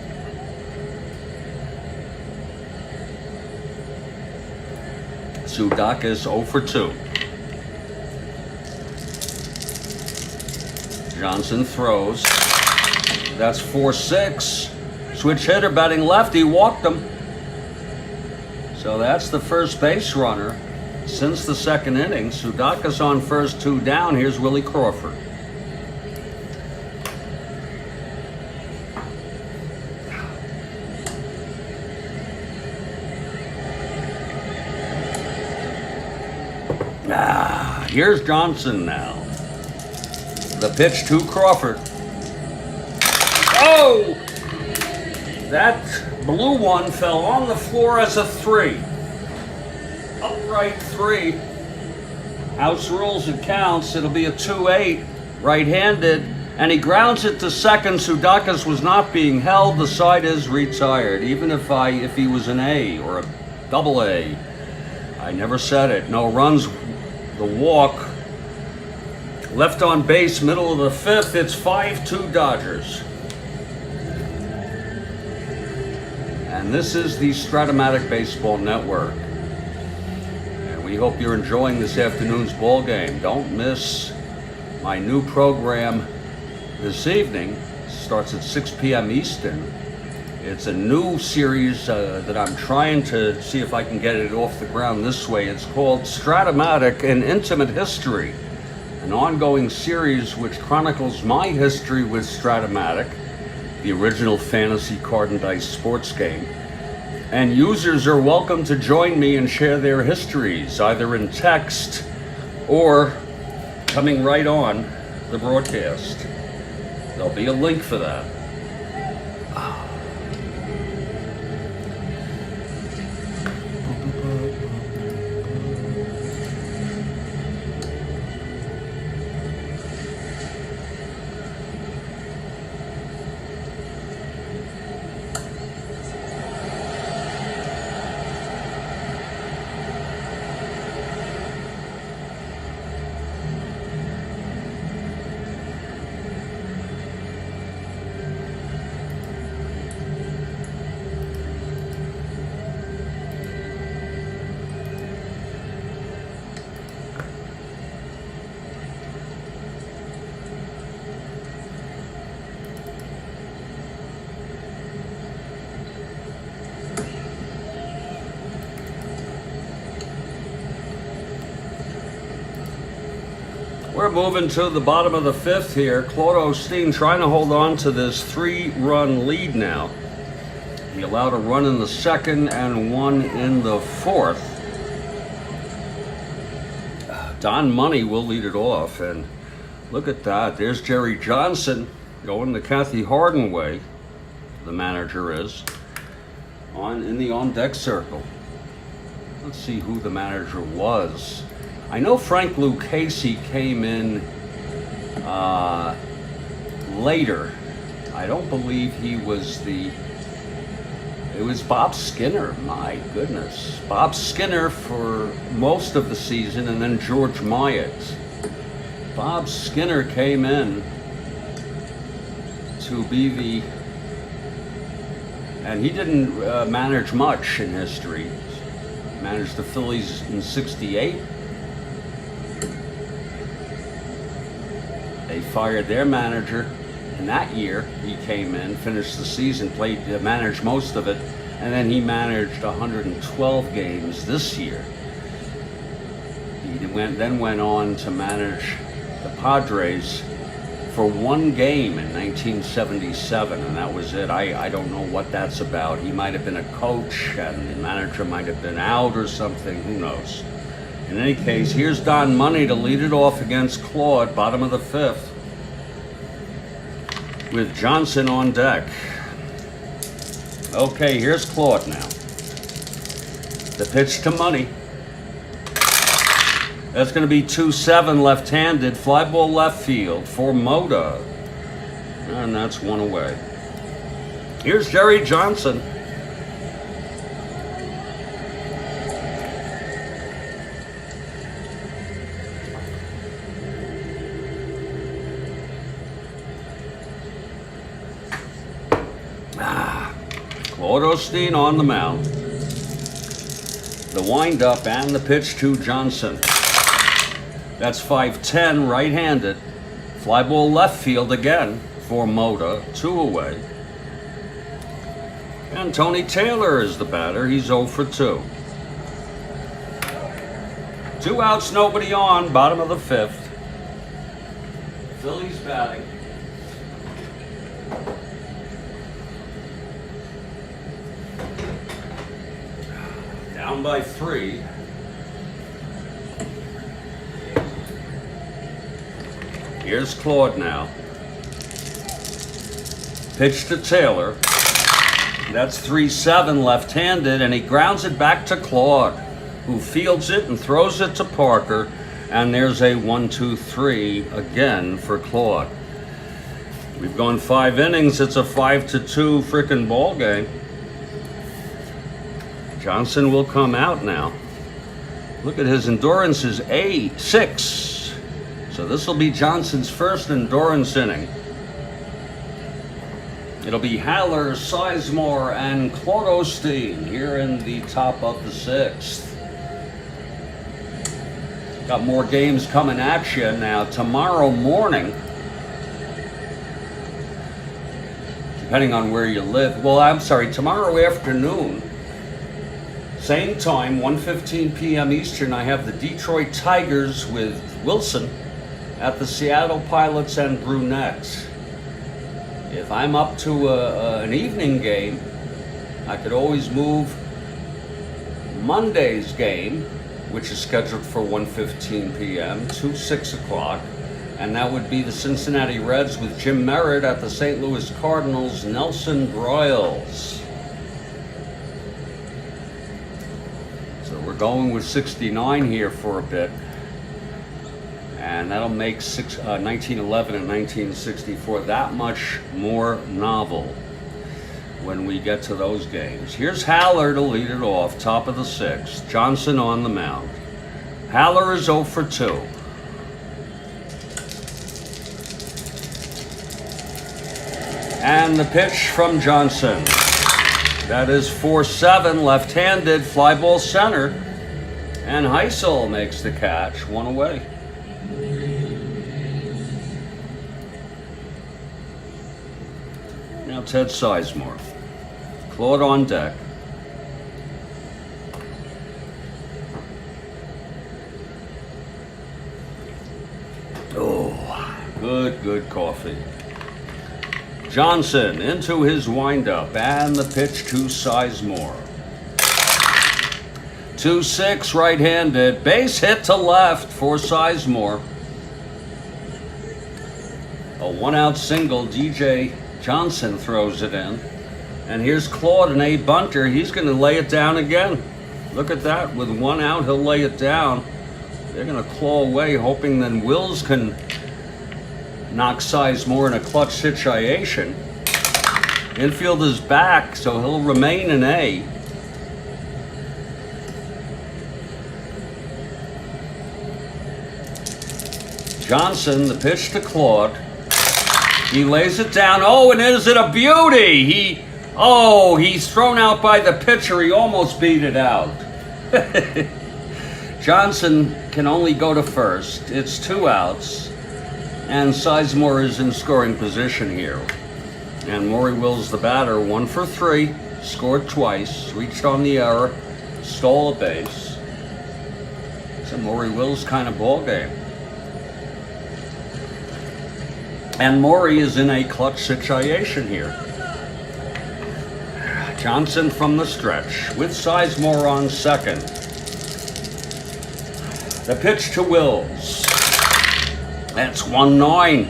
[SPEAKER 1] Sudakis 0 for 2. Johnson throws. That's 4-6. Switch hitter batting left. He walked him. So that's the first base runner since the 2nd inning. Sudakis on first, 2 down. Here's Willie Crawford. Here's Johnson now. The pitch to Crawford. Oh! That blue one fell on the floor as a 3. Upright 3. House rules, it counts. It'll be a 2-8, right-handed. And he grounds it to second. Sudakis was not being held. The side is retired. Even if he was an A or a double A. I never said it. No runs, the walk. Left on base, middle of the 5th. It's 5-2 Dodgers. And this is the Strat-O-Matic Baseball Network. And we hope you're enjoying this afternoon's ball game. Don't miss my new program this evening. It starts at 6 p.m. Eastern. It's a new series that I'm trying to see if I can get it off the ground this way. It's called Strat-O-Matic, an Intimate History, an ongoing series which chronicles my history with Strat-O-Matic, the original fantasy card and dice sports game. And users are welcome to join me and share their histories, either in text or coming right on the broadcast. There'll be a link for that. We're moving to the bottom of the 5th here. Claude Osteen trying to hold on to this 3-run lead now. He allowed a run in the 2nd and 1 in the 4th. Don Money will lead it off, and look at that. There's Jerry Johnson going the Kathy Harden way. The manager is in the on-deck circle. Let's see who the manager was. I know Frank Lucchese came in later. I don't believe he was it was Bob Skinner, my goodness. Bob Skinner for most of the season, and then George Myatt. Bob Skinner came in to be and he didn't manage much in history. He managed the Phillies in '68. They fired their manager in that year. He came in, finished the season, managed most of it, and then he managed 112 games this year. He then went on to manage the Padres for 1 game in 1977, and that was it. I don't know what that's about. He might have been a coach, and the manager might have been out or something. Who knows? In any case, here's Don Money to lead it off against Claude, bottom of the 5th, with Johnson on deck. Okay, here's Claude now. The pitch to Money. That's going to be 2-7 left-handed, fly ball left field for Moda. And that's 1 away. Here's Jerry Johnson. Claude Osteen on the mound. The windup and the pitch to Johnson. That's 5-10 right-handed. Fly ball left field again for Moda, 2 away. And Tony Taylor is the batter. He's 0 for 2. 2 outs, nobody on, bottom of the 5th. Phillies batting. Down by 3. Here's Claude now. Pitch to Taylor. That's 3-7 left-handed, and he grounds it back to Claude, who fields it and throws it to Parker, and there's a 1-2-3 again for Claude. We've gone 5 innings. It's a 5-2 frickin' ball game. Johnson will come out now. Look at his endurance is 6. So this will be Johnson's first endurance inning. It'll be Haller, Sizemore, and Claude Osteen here in the top of the 6th. Got more games coming at you now. Tomorrow morning, depending on where you live. Well, I'm sorry, tomorrow afternoon, same time, 1:15 p.m. Eastern, I have the Detroit Tigers with Wilson at the Seattle Pilots and Brunettes. If I'm up to an evening game, I could always move Monday's game, which is scheduled for 1:15 p.m. to 6 o'clock. And that would be the Cincinnati Reds with Jim Merritt at the St. Louis Cardinals, Nelson Broyles. So we're going with 69 here for a bit. And that'll make 1911 and 1964 that much more novel when we get to those games. Here's Haller to lead it off, top of the 6th. Johnson on the mound. Haller is 0 for 2. And the pitch from Johnson. That is 4-7, left-handed, fly ball center. And Heisel makes the catch, 1 away. Now Ted Sizemore. Claude on deck. Oh, good coffee. Johnson into his windup, and the pitch to Sizemore. 2-6 right-handed, base hit to left for Sizemore. A 1-out single, DJ Johnson throws it in. And here's Claude, an A bunter. He's going to lay it down again. Look at that. With 1 out, he'll lay it down. They're going to claw away, hoping then Wills can knock Sizemore in a clutch situation. Infield is back, so he'll remain an A. Johnson, the pitch to Claude. He lays it down. Oh, and is it a beauty? He's thrown out by the pitcher. He almost beat it out. Johnson can only go to first. It's 2 outs. And Sizemore is in scoring position here. And Maury Wills, the batter, 1 for 3. Scored twice. Reached on the error. Stole a base. It's a Maury Wills kind of ball game. And Maury is in a clutch situation here. Johnson from the stretch with Sizemore on second. The pitch to Wills. That's 1-9.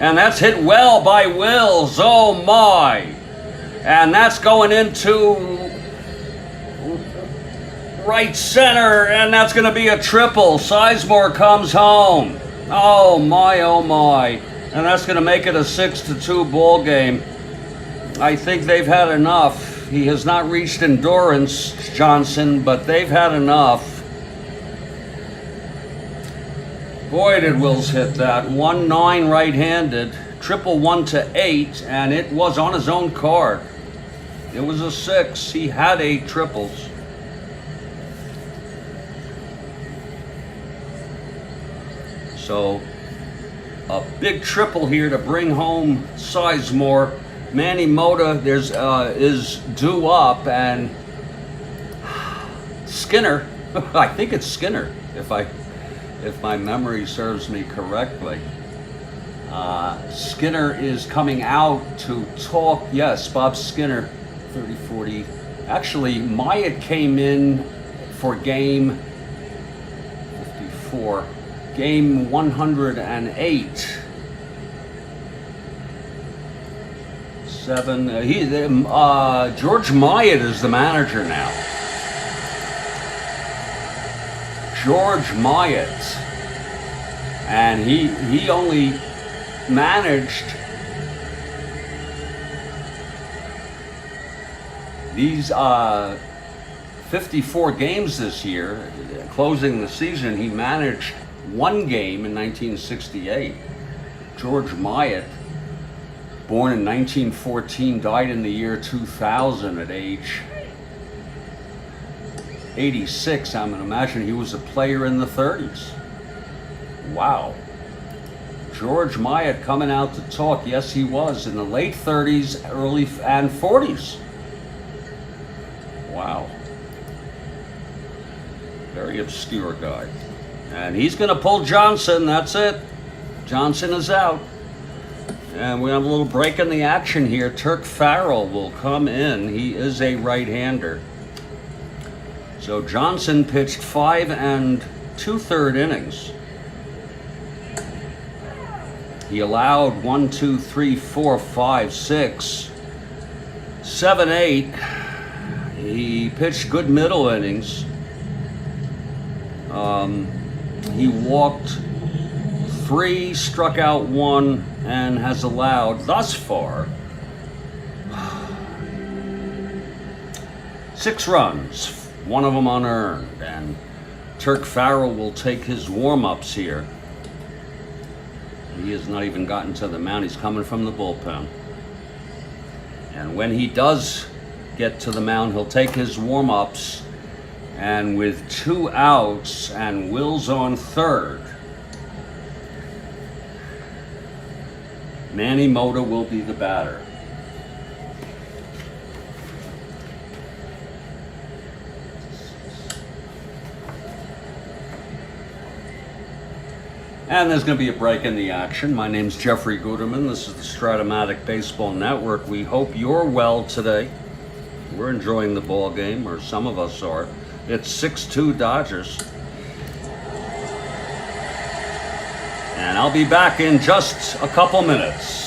[SPEAKER 1] And that's hit well by Wills. Oh my. And that's going into right center. And that's going to be a triple. Sizemore comes home. Oh my, oh my. And that's going to make it a 6-2 ball game. I think they've had enough. He has not reached endurance, Johnson, but they've had enough. Boy, did Wills hit that. 1-9 right-handed, triple 1-8, and it was on his own card. It was a 6. He had 8 triples. So a big triple here to bring home Sizemore. Manny Mota is due up, and Skinner, I think it's Skinner, if my memory serves me correctly. Skinner is coming out to talk. Yes, Bob Skinner, 30-40. Actually, Myatt came in for game 54. Game 108. 7. George Myatt is the manager now. George Myatt. And he only managed these 54 games this year. Closing the season, he managed one game in 1968. George Myatt, born in 1914, died in the year 2000 at age 86. I mean, imagine he was a player in the 30s. Wow. George Myatt coming out to talk. Yes, he was in the late 30s, early and 40s. Wow. Very obscure guy. And he's going to pull Johnson. That's it. Johnson is out. And we have a little break in the action here. Turk Farrell will come in. He is a right-hander. So Johnson pitched 5 2/3 innings. He allowed 1, 2, 3, 4, 5, 6, 7, 8. He pitched good middle innings. He walked 3, struck out 1, and has allowed thus far 6 runs, 1 of them unearned. And Turk Farrell will take his warm-ups here. He has not even gotten to the mound. He's coming from the bullpen. And when he does get to the mound, he'll take his warm-ups. And with 2 outs and Wills on third, Manny Mota will be the batter. And there's going to be a break in the action. My name's Jeffrey Guterman. This is the Strat-O-Matic Baseball Network. We hope you're well today. We're enjoying the ball game, or some of us are. It's 6-2 Dodgers. And I'll be back in just a couple minutes.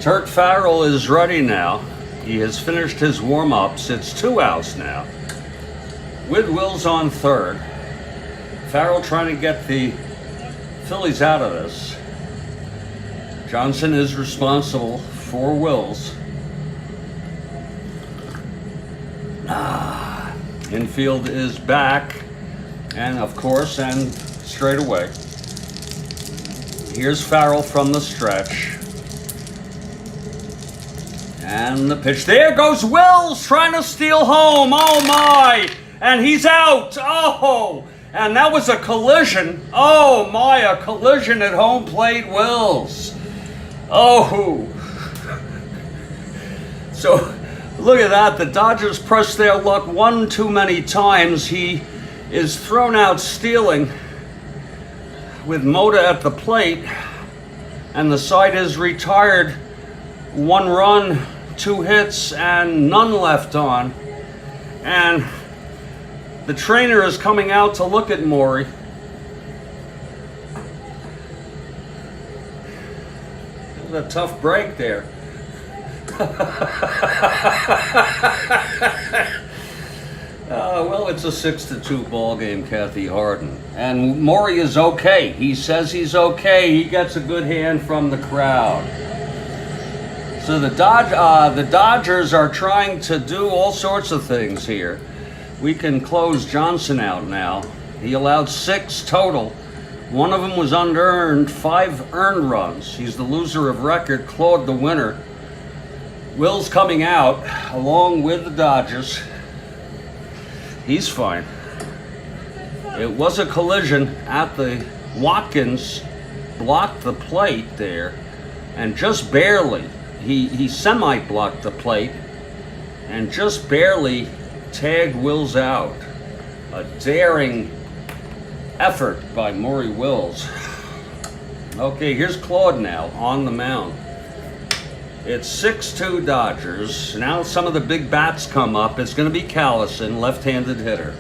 [SPEAKER 1] Turk Farrell is ready now. He has finished his warm-ups. It's 2 outs now. With Wills on third. Farrell trying to get the Phillies out of this. Johnson is responsible for Wills. Infield is back. And of course, and straight away. Here's Farrell from the stretch. And the pitch. There goes Wills trying to steal home. Oh my! And he's out. Oh! And that was a collision. Oh my, a collision at home plate, Wills. Oh. So look at that. The Dodgers pressed their luck one too many times. He is thrown out stealing with Mota at the plate. And the side is retired. 1 run, 2 hits, and none left on. And the trainer is coming out to look at Maury. It was a tough break there. Well, it's a 6-2 ball game, Kathy Harden. And Maury is okay. He says he's okay. He gets a good hand from the crowd. So the Dodgers are trying to do all sorts of things here. We can close Johnson out now. He allowed 6 total. 1 of them was unearned, 5 earned runs. He's the loser of record, Claude the winner. Will's coming out along with the Dodgers. He's fine. It was a collision at the Watkins, blocked the plate there, and just barely. He semi-blocked the plate and just barely tagged Wills out. A daring effort by Maury Wills. Okay, here's Claude now on the mound. It's 6-2 Dodgers. Now some of the big bats come up. It's going to be Callison, left-handed hitter.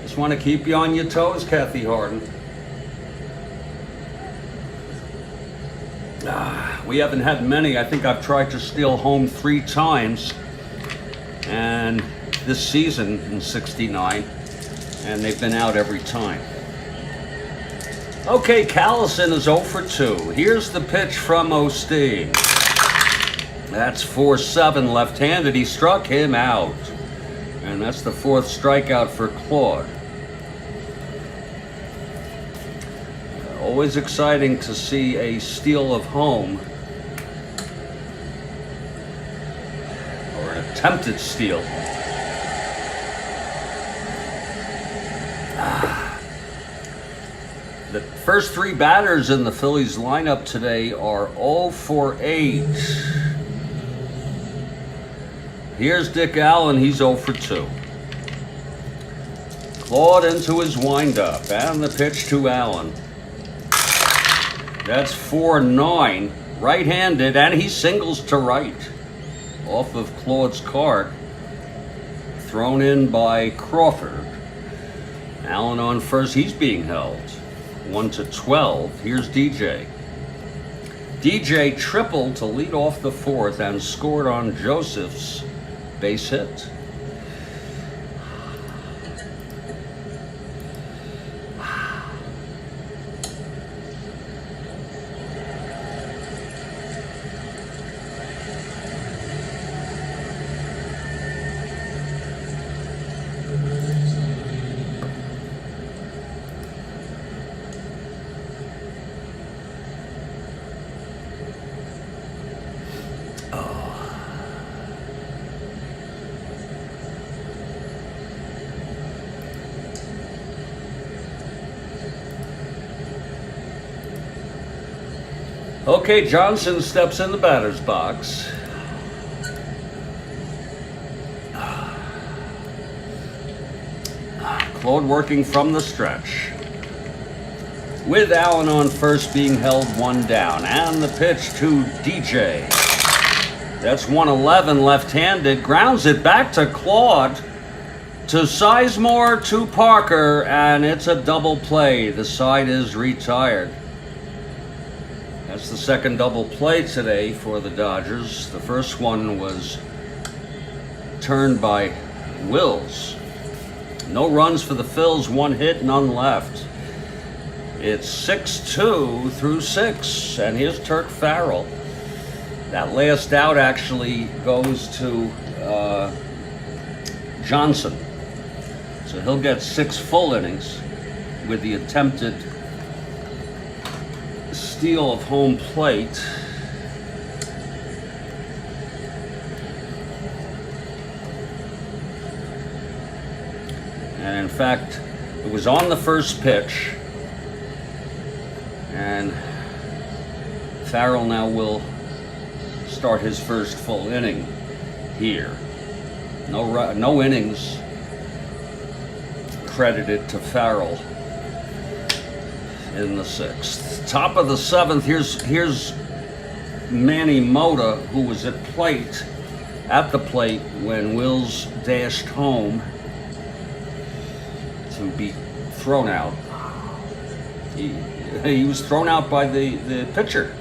[SPEAKER 1] Just want to keep you on your toes, Kathy Harden. We haven't had many. I think I've tried to steal home 3 times. And this season in 69. And they've been out every time. Okay, Callison is 0 for 2. Here's the pitch from Osteen. That's 4-7 left-handed. He struck him out. And that's the 4th strikeout for Claude. Always exciting to see a steal of home. Or an attempted steal. The first 3 batters in the Phillies lineup today are 0 for 8. Here's Dick Allen, he's 0 for 2. Claude into his windup, and the pitch to Allen. That's 4-9, right-handed, and he singles to right. Off of Claude's cart, thrown in by Crawford. Allen on first, he's being held. 1-12, here's DJ. DJ tripled to lead off the 4th and scored on Joseph's base hit. Okay, Johnson steps in the batter's box. Claude working from the stretch. With Allen on first being held 1 down. And the pitch to DJ. That's 1-11 left-handed. Grounds it back to Claude. To Sizemore, to Parker. And it's a double play. The side is retired. That's the second double play today for the Dodgers. The first one was turned by Wills. No runs for the Phils, 1 hit, none left. It's 6-2 through 6, and here's Turk Farrell. That last out actually goes to Johnson. So he'll get 6 full innings with the attempted steal of home plate. And in fact, it was on the first pitch, and Farrell now will start his first full inning here. No innings credited to Farrell in the 6th. Top of the 7th, here's Manny Mota, who was at the plate when Wills dashed home to be thrown out. He was thrown out by the pitcher.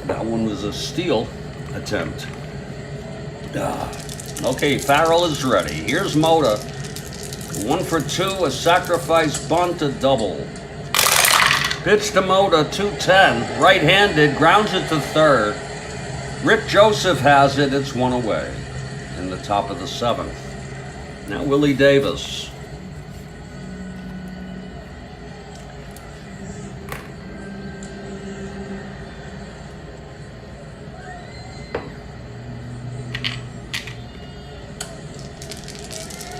[SPEAKER 1] That one was a steal attempt. Okay, Farrell is ready. Here's Mota. 1 for 2, a sacrifice bunt, a double. Pitch to Mota, 2-10. Right-handed, grounds it to third. Rick Joseph has it, it's 1 away in the top of the 7th. Now Willie Davis.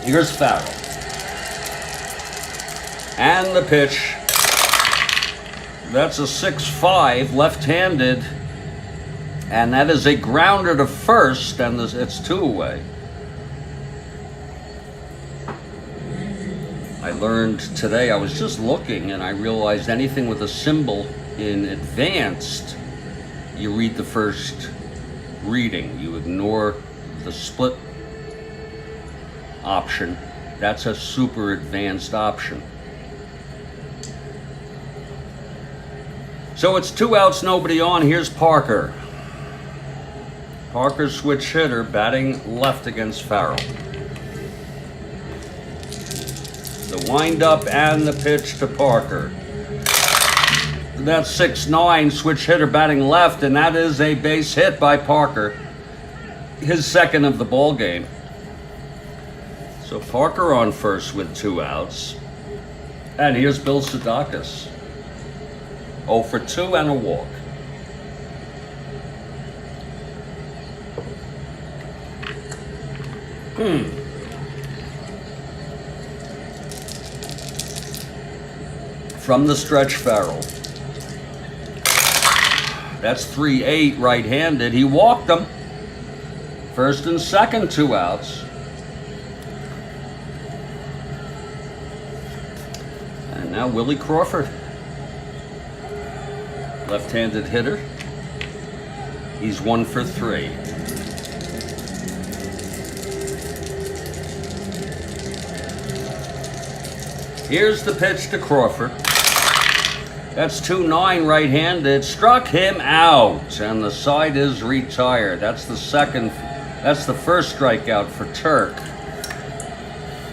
[SPEAKER 1] Here's Farrell. And the pitch. That's a 6-5, left-handed. And that is a grounder to first, and it's 2 away. I learned today, I was just looking, and I realized anything with a symbol in advanced, you read the first reading. You ignore the split option. That's a super advanced option. So it's 2 outs, nobody on. Here's Parker. Parker switch hitter, batting left against Farrell. The windup and the pitch to Parker. That's 6-9, switch hitter batting left, and that is a base hit by Parker. His second of the ball game. So Parker on first with 2 outs. And here's Bill Sedakis. 0 for 2 and a walk. From the stretch, Farrell. That's 3-8, right-handed. He walked them. First and second, 2 outs. And now Willie Crawford. Left-handed hitter. He's 1 for 3. Here's the pitch to Crawford. That's 2-9, right-handed. Struck him out, and the side is retired. That's the first strikeout for Turk.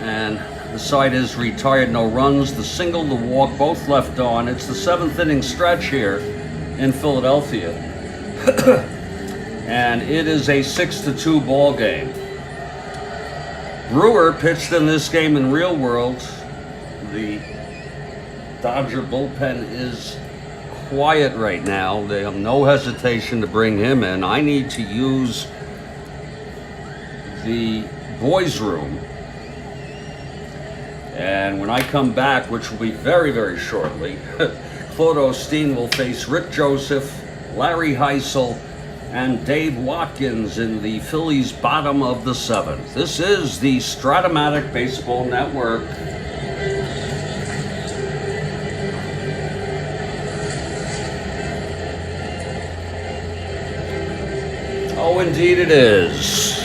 [SPEAKER 1] And the side is retired. No runs. The single, the walk, both left on. It's the 7th inning stretch here in Philadelphia. And it is a 6-2 ball game. Brewer pitched in this game in real world. The Dodger bullpen is quiet right now. They have no hesitation to bring him in. I need to use the boys' room. And when I come back, which will be very, very shortly, Claude Osteen will face Rick Joseph, Larry Heisel, and Dave Watkins in the Phillies' bottom of the 7th. This is the Strat-O-Matic Baseball Network. Oh, indeed it is.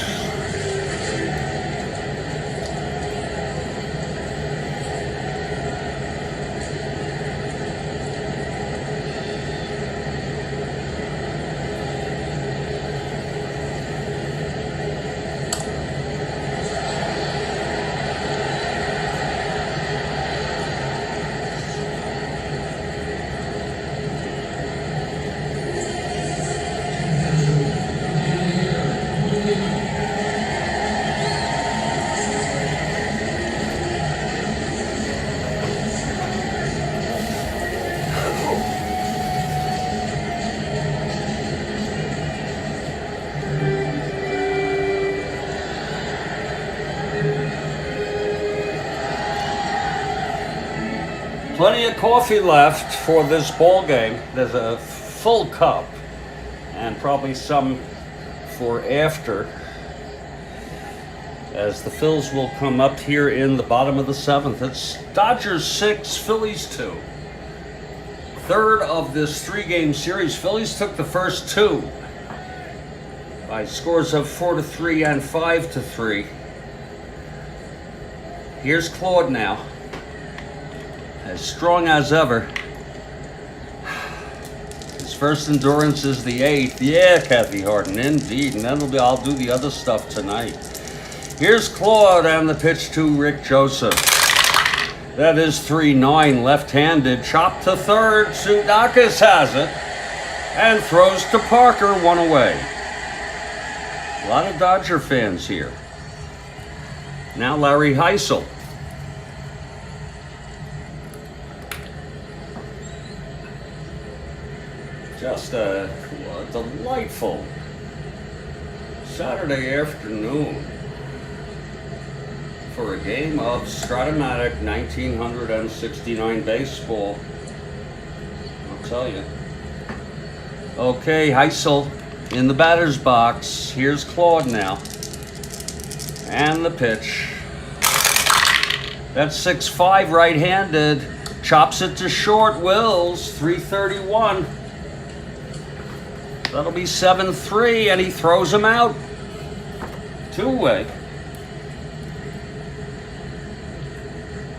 [SPEAKER 1] Plenty of coffee left for this ball game. There's a full cup and probably some for after, as the Phils will come up here in the bottom of the seventh. It's Dodgers 6, Phillies 2. Third of this 3-game series. Phillies took the first 2 by scores of 4-3 and 5-3. Here's Claude now, as strong as ever. His first endurance is the 8th. Yeah, Kathy Harden, indeed. And then I'll do the other stuff tonight. Here's Claude and the pitch to Rick Joseph. That is 3-9, left-handed. Chop to third. Sudakis has it and throws to Parker, 1 away. A lot of Dodger fans here. Now Larry Heisel. Just a delightful Saturday afternoon for a game of Strat-O-Matic 1969 baseball. I'll tell you. Okay, Heisel in the batter's box. Here's Claude now. And the pitch. That's 6-5 right-handed. Chops it to short. Wills, 331. That'll be 7-3, and he throws him out. 2-away.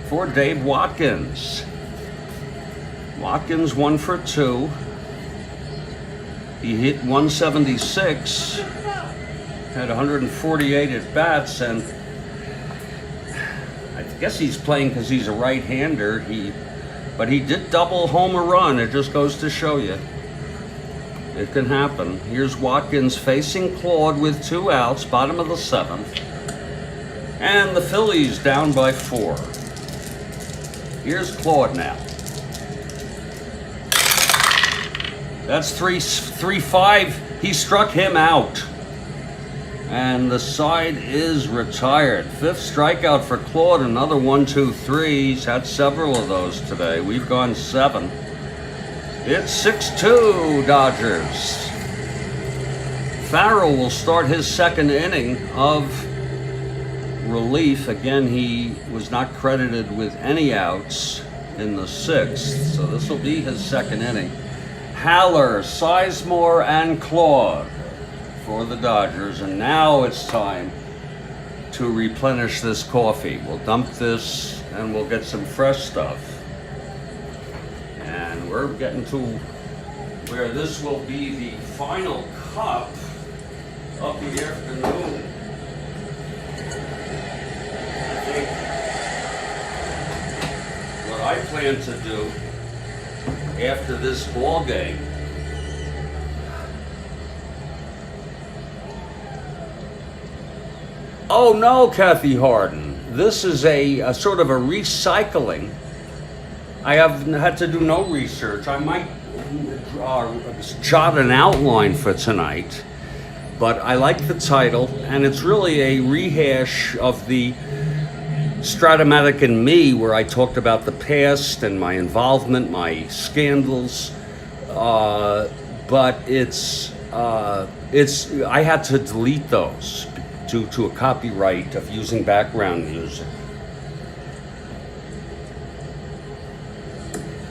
[SPEAKER 1] For Dave Watkins. Watkins 1 for 2. He hit 176, had 148 at bats, and I guess he's playing because he's a right-hander. But he did double home a run. It just goes to show you it can happen. Here's Watkins facing Claude with 2 outs, bottom of the 7th, and the Phillies down by 4. Here's Claude now. That's 3-5. He struck him out. And the side is retired. 5th strikeout for Claude. Another 1-2-3. He's had several of those today. We've gone 7. It's 6-2 Dodgers. Farrell will start his 2nd inning of relief. Again, he was not credited with any outs in the 6th. So this will be his 2nd inning. Haller, Sizemore, and Claude for the Dodgers. And now it's time to replenish this coffee. We'll dump this and we'll get some fresh stuff. And we're getting to where this will be the final cup of the afternoon. I think what I plan to do after this ball game Oh no, Kathy Harden. This is a sort of a recycling. I have had to do no research. I might jot an outline for tonight, but I like the title, and it's really a rehash of the Strat-O-Matic and Me, where I talked about the past and my involvement, my scandals, but I had to delete those due to a copyright of using background music.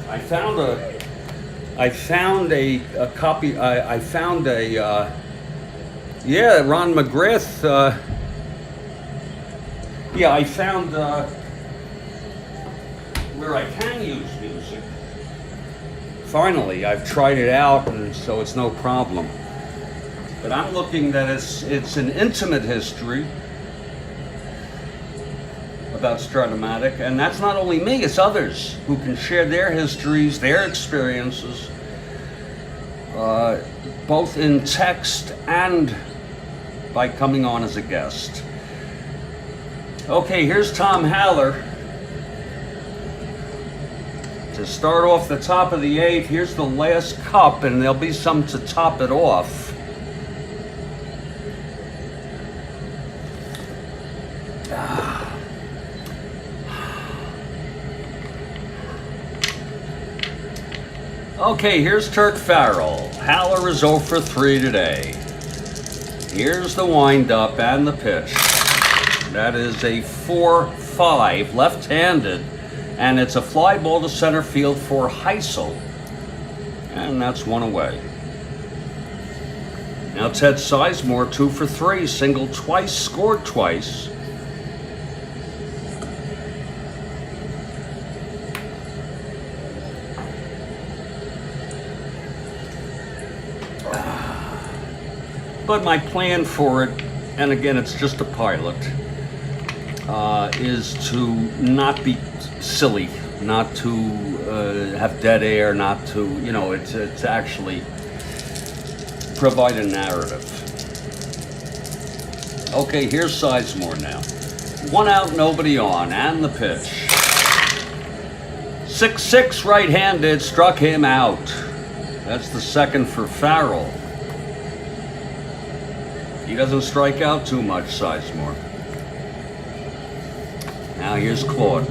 [SPEAKER 1] I found a Ron McGrath. I found where I can use music. Finally, I've tried it out, and so it's no problem. But I'm looking that it's an intimate history about Strat-O-Matic, and that's not only me, it's others who can share their histories, their experiences, both in text and by coming on as a guest. Okay, here's Tom Haller. To start off the top of the 8th, here's the last cup, and there'll be some to top it off. Okay, here's Turk Farrell. Haller is 0 for 3 today. Here's the wind-up and the pitch. That is a 4-5 left-handed, and it's a fly ball to center field for Heisel. And that's one away. Now Ted Sizemore, 2 for 3, singled twice, scored twice. But my plan for it, and again, it's just a pilot, is to not be silly, not to have dead air, not to, you know, it's to actually provide a narrative. Okay, here's Sizemore now. 1 out, nobody on, and the pitch. 6-6 right-handed, struck him out. That's the second for Farrell. He doesn't strike out too much, Sizemore. Now here's Claude.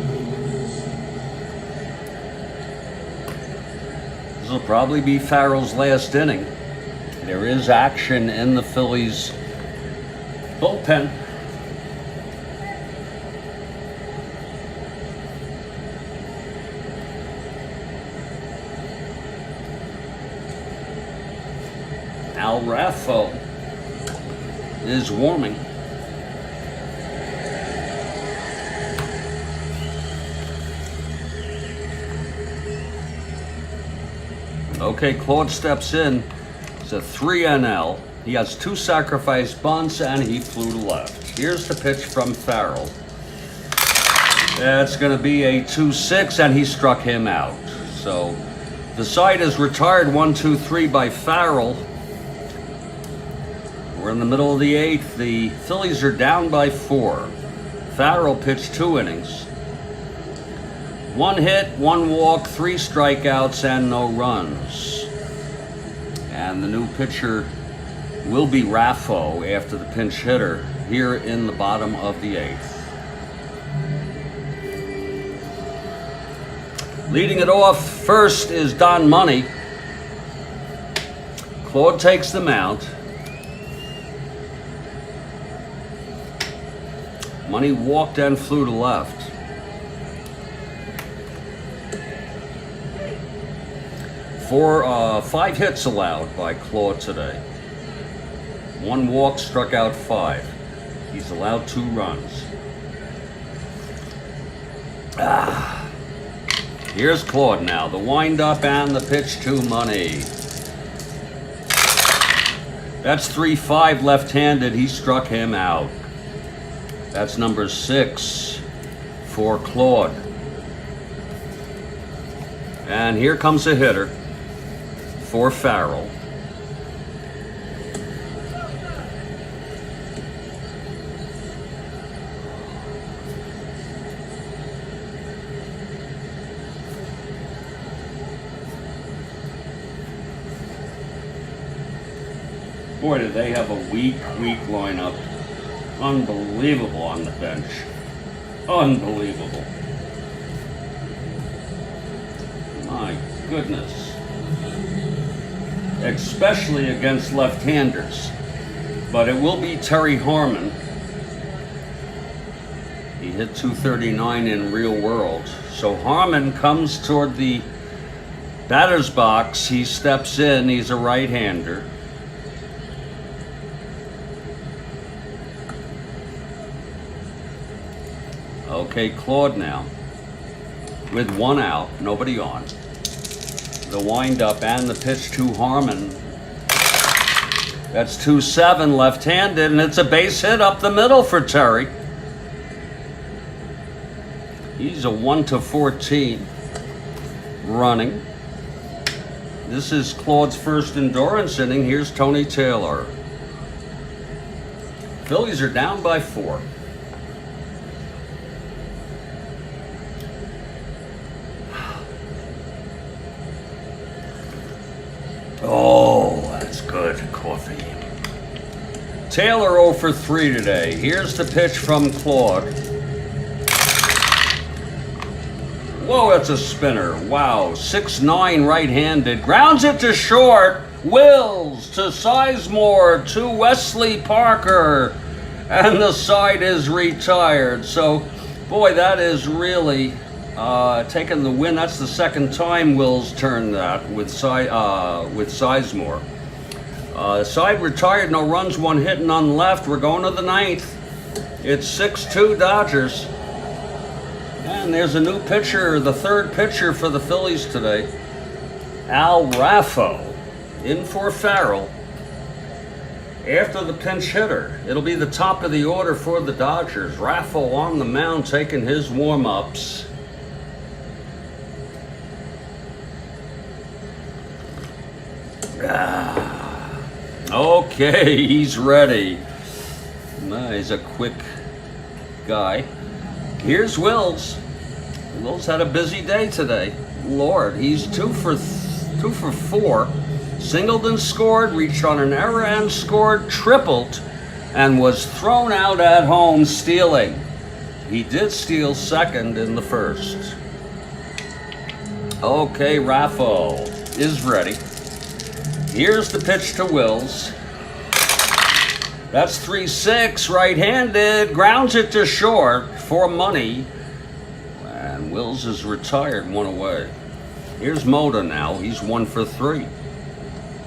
[SPEAKER 1] This will probably be Farrell's last inning. There is action in the Phillies bullpen. Al Raffo is warming. Okay, Claude steps in. It's a 3 NL. He has 2 sacrifice bunts and he flew to left. Here's the pitch from Farrell. That's going to be a 2-6 and he struck him out. So the side is retired 1-2-3 by Farrell. We're in the middle of the 8th. The Phillies are down by 4. Farrell pitched 2 innings. 1 hit, 1 walk, 3 strikeouts, and no runs. And the new pitcher will be Raffo after the pinch hitter here in the bottom of the 8th. Leading it off first is Don Money. Claude takes the mount. Money walked and flew to left. 5 hits allowed by Claude today. 1 walk, struck out 5. He's allowed 2 runs. Here's Claude now. The wind-up and the pitch to Money. That's 3-5 left-handed. He struck him out. That's number 6 for Claude. And here comes a hitter for Farrell. Boy, do they have a weak lineup. Unbelievable on the bench. Unbelievable. My goodness. Especially against left-handers. But it will be Terry Harmon. He hit 239 in real world. So Harmon comes toward the batter's box. He steps in. He's a right-hander. Okay, Claude now. With 1 out, nobody on. The wind-up and the pitch to Harmon. That's 2-7 left-handed, and it's a base hit up the middle for Terry. He's a 1-14 running. This is Claude's first endurance inning. Here's Tony Taylor. Phillies are down by 4. Oh, that's good coffee. Taylor 0 for 3 today. Here's the pitch from Claude. Whoa, that's a spinner. Wow, 6-9 right-handed. Grounds it to short. Wills to Sizemore to Wesley Parker. And the side is retired. So, boy, that is really taking the win. That's the second time Wills turned that with Sizemore. Side retired, no runs, one hit, none left. We're going to the ninth. It's 6-2 Dodgers. And there's a new pitcher, the third pitcher for the Phillies today. Al Raffo in for Farrell. After the pinch hitter, it'll be the top of the order for the Dodgers. Raffo on the mound taking his warm-ups. Okay, he's ready. He's a quick guy. Here's Wills. Wills had a busy day today. Lord, he's 2 for 4. Singled and scored, reached on an error and scored, tripled, and was thrown out at home stealing. He did steal second in the first. Okay, Raffo is ready. Here's the pitch to Wills. That's 3-6, right-handed, grounds it to short for money. And Wills is retired, one away. Here's Mota now, he's 1 for 3.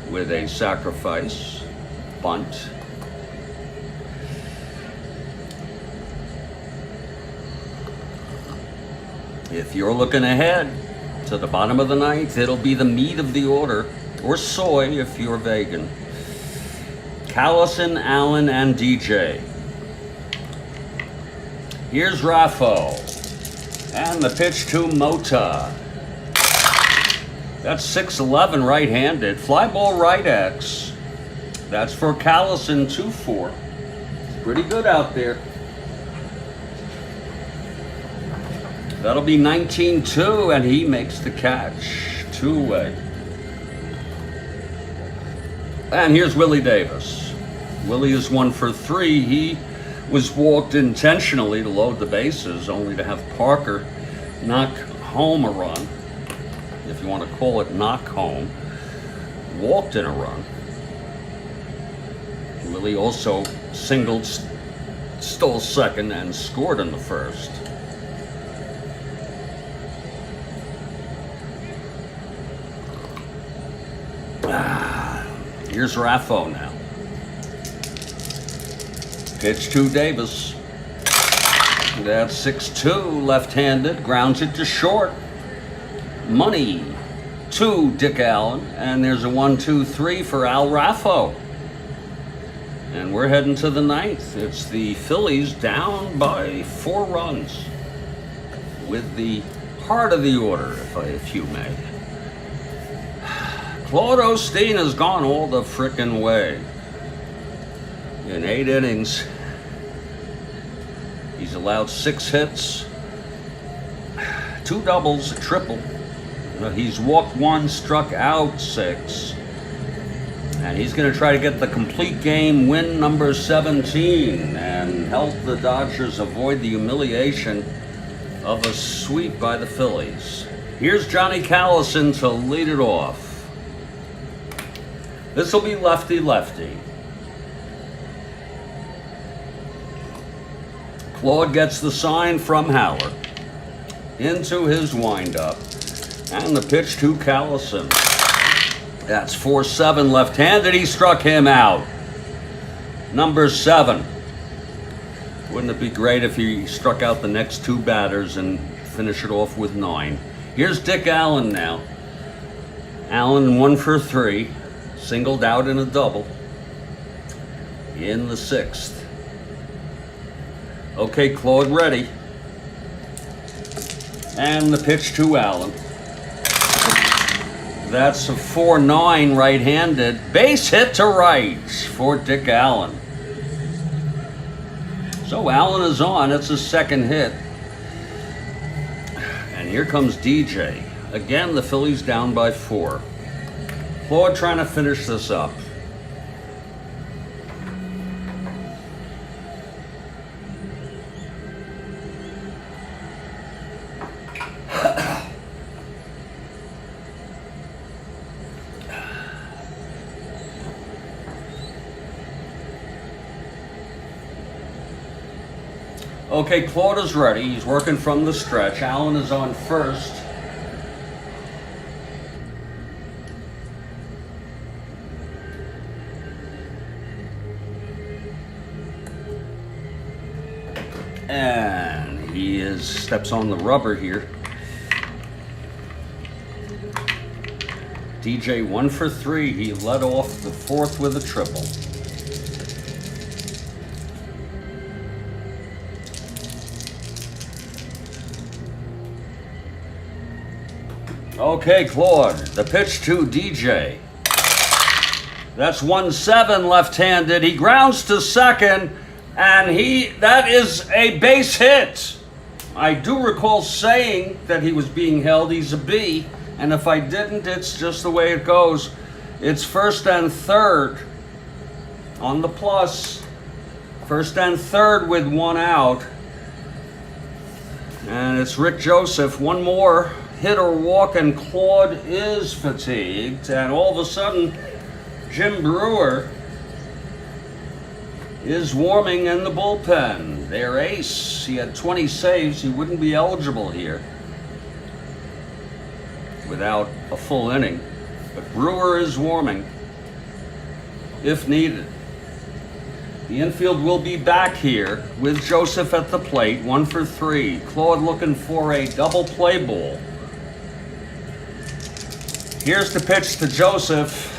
[SPEAKER 1] With a sacrifice, bunt. If you're looking ahead to the bottom of the ninth, it'll be the meat of the order, or soy if you're vegan. Callison, Allen, and DJ. Here's Raffo. And the pitch to Mota. That's 6-11 right-handed. Fly ball right X. That's for Callison, 2-4. Pretty good out there. That'll be 19-2, and he makes the catch. 2-away. And here's Willie Davis. Willie is 1 for 3. He was walked intentionally to load the bases, only to have Parker knock home a run. If you want to call it knock home, walked in a run. Willie also singled, stole second, and scored in the first. Here's Raffo now. Pitch to Davis. That's 6-2, left-handed, grounds it to short. Money to Dick Allen, and there's a 1-2-3 for Al Raffo. And we're heading to the ninth. It's the Phillies down by 4 runs with the heart of the order, if you may. Claude Osteen has gone all the frickin' way. In 8 innings, he's allowed 6 hits, 2 doubles, a triple. He's walked 1, struck out 6. And he's going to try to get the complete game win number 17 and help the Dodgers avoid the humiliation of a sweep by the Phillies. Here's Johnny Callison to lead it off. This will be lefty-lefty. Claude gets the sign from Howard into his windup. And the pitch to Callison. That's 4-7 left-handed. He struck him out. Number 7. Wouldn't it be great if he struck out the next 2 batters and finish it off with 9? Here's Dick Allen now. Allen 1 for 3. Singled out in a double. In the 6th. Okay, Claude ready. And the pitch to Allen. That's a 4-9 right-handed. Base hit to right for Dick Allen. So Allen is on. It's his second hit. And here comes DJ. Again, the Phillies down by 4. Claude trying to finish this up. Okay, Claude is ready. He's working from the stretch. Allen is on first. And he steps on the rubber here. DJ 1 for 3. He led off the fourth with a triple. Okay, Claude, the pitch to DJ. That's 1-7 left-handed. He grounds to second, and that is a base hit. I do recall saying that he was being held. He's a B, and if I didn't, it's just the way it goes. It's first and third on the plus. First and third with one out. And it's Rick Joseph. One more hit or walk, and Claude is fatigued. And all of a sudden, Jim Brewer is warming in the bullpen. Their ace. He had 20 saves. He wouldn't be eligible here without a full inning. But Brewer is warming if needed. The infield will be back here with Joseph at the plate, 1 for 3. Claude looking for a double play ball. Here's the pitch to Joseph.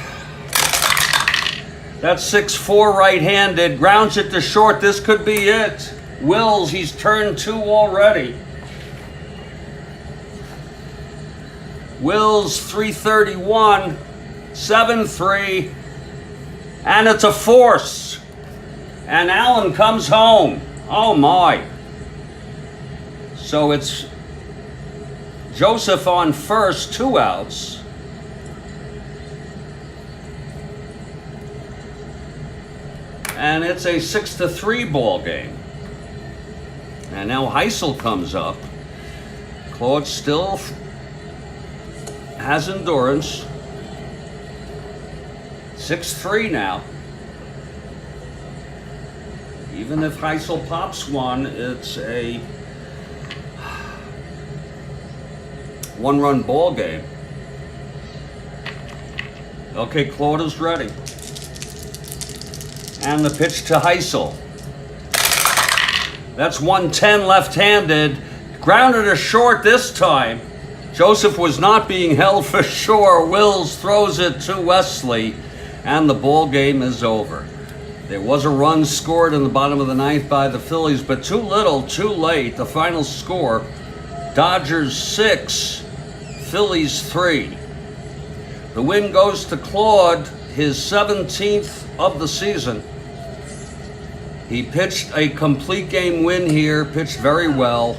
[SPEAKER 1] That's 6-4 right-handed. Grounds it to short. This could be it. Wills, he's turned 2 already. Wills, 331, 7-3, and it's a force. And Allen comes home. Oh my. So it's Joseph on first, 2 outs. And it's a 6-3 ball game. And now Heisel comes up. Claude still has endurance. 6-3 now. Even if Heisel pops one, it's a 1-run ball game. Okay, Claude is ready. And the pitch to Heisel. That's 110 left-handed. Grounded to short this time. Joseph was not being held for sure. Wills throws it to Wesley, and the ball game is over. There was a run scored in the bottom of the 9th by the Phillies, but too little, too late. The final score, Dodgers 6, Phillies 3. The win goes to Claude, his 17th of the season. He pitched a complete game win here, pitched very well.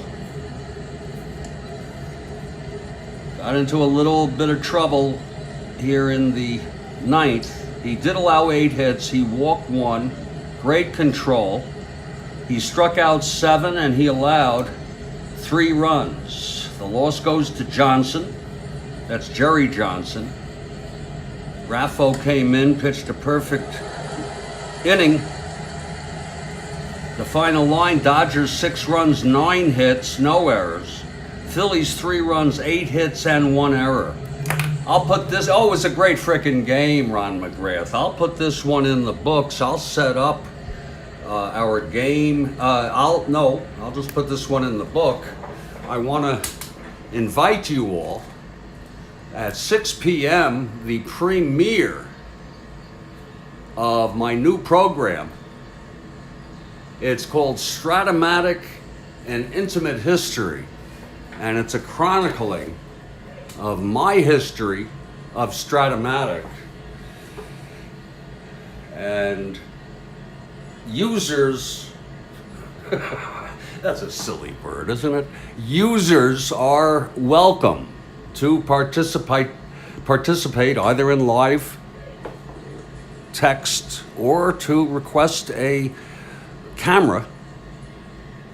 [SPEAKER 1] Got into a little bit of trouble here in the 9th. He did allow 8 hits. He walked 1. Great control. He struck out 7 and he allowed 3 runs. The loss goes to Johnson. That's Jerry Johnson. Raffo came in, pitched a perfect inning. The final line, Dodgers 6 runs, 9 hits, no errors. Phillies 3 runs, 8 hits, and 1 error. I'll put this, oh, it was a great frickin' game, Ron McGrath. I'll put this one in the books. I'll set up our game. I'll just put this one in the book. I want to invite you all at 6 p.m., the premiere of my new program. It's called Strat-O-Matic, an Intimate History, and it's a chronicling of my history of Strat-O-Matic. And users, that's a silly word, isn't it? Users are welcome to participate either in live text or to request a camera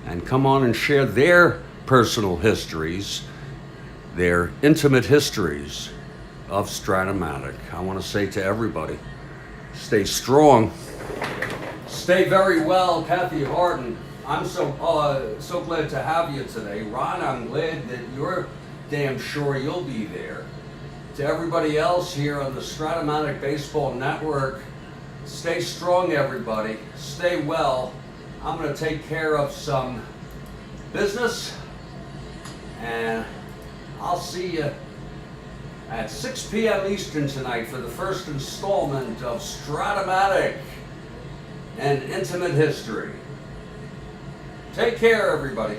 [SPEAKER 1] and come on and share their personal histories, their intimate histories of Strat-O-Matic. I want to say to everybody, stay strong, stay very well. Kathy Harden. I'm so glad to have you today. Ron, I'm glad that you're damn sure you'll be there. To everybody else here on the Strat-O-Matic Baseball Network, stay strong, everybody. Stay well. I'm going to take care of some business, and I'll see you at 6 p.m. Eastern tonight for the first installment of Strat-O-Matic and Intimate History. Take care, everybody.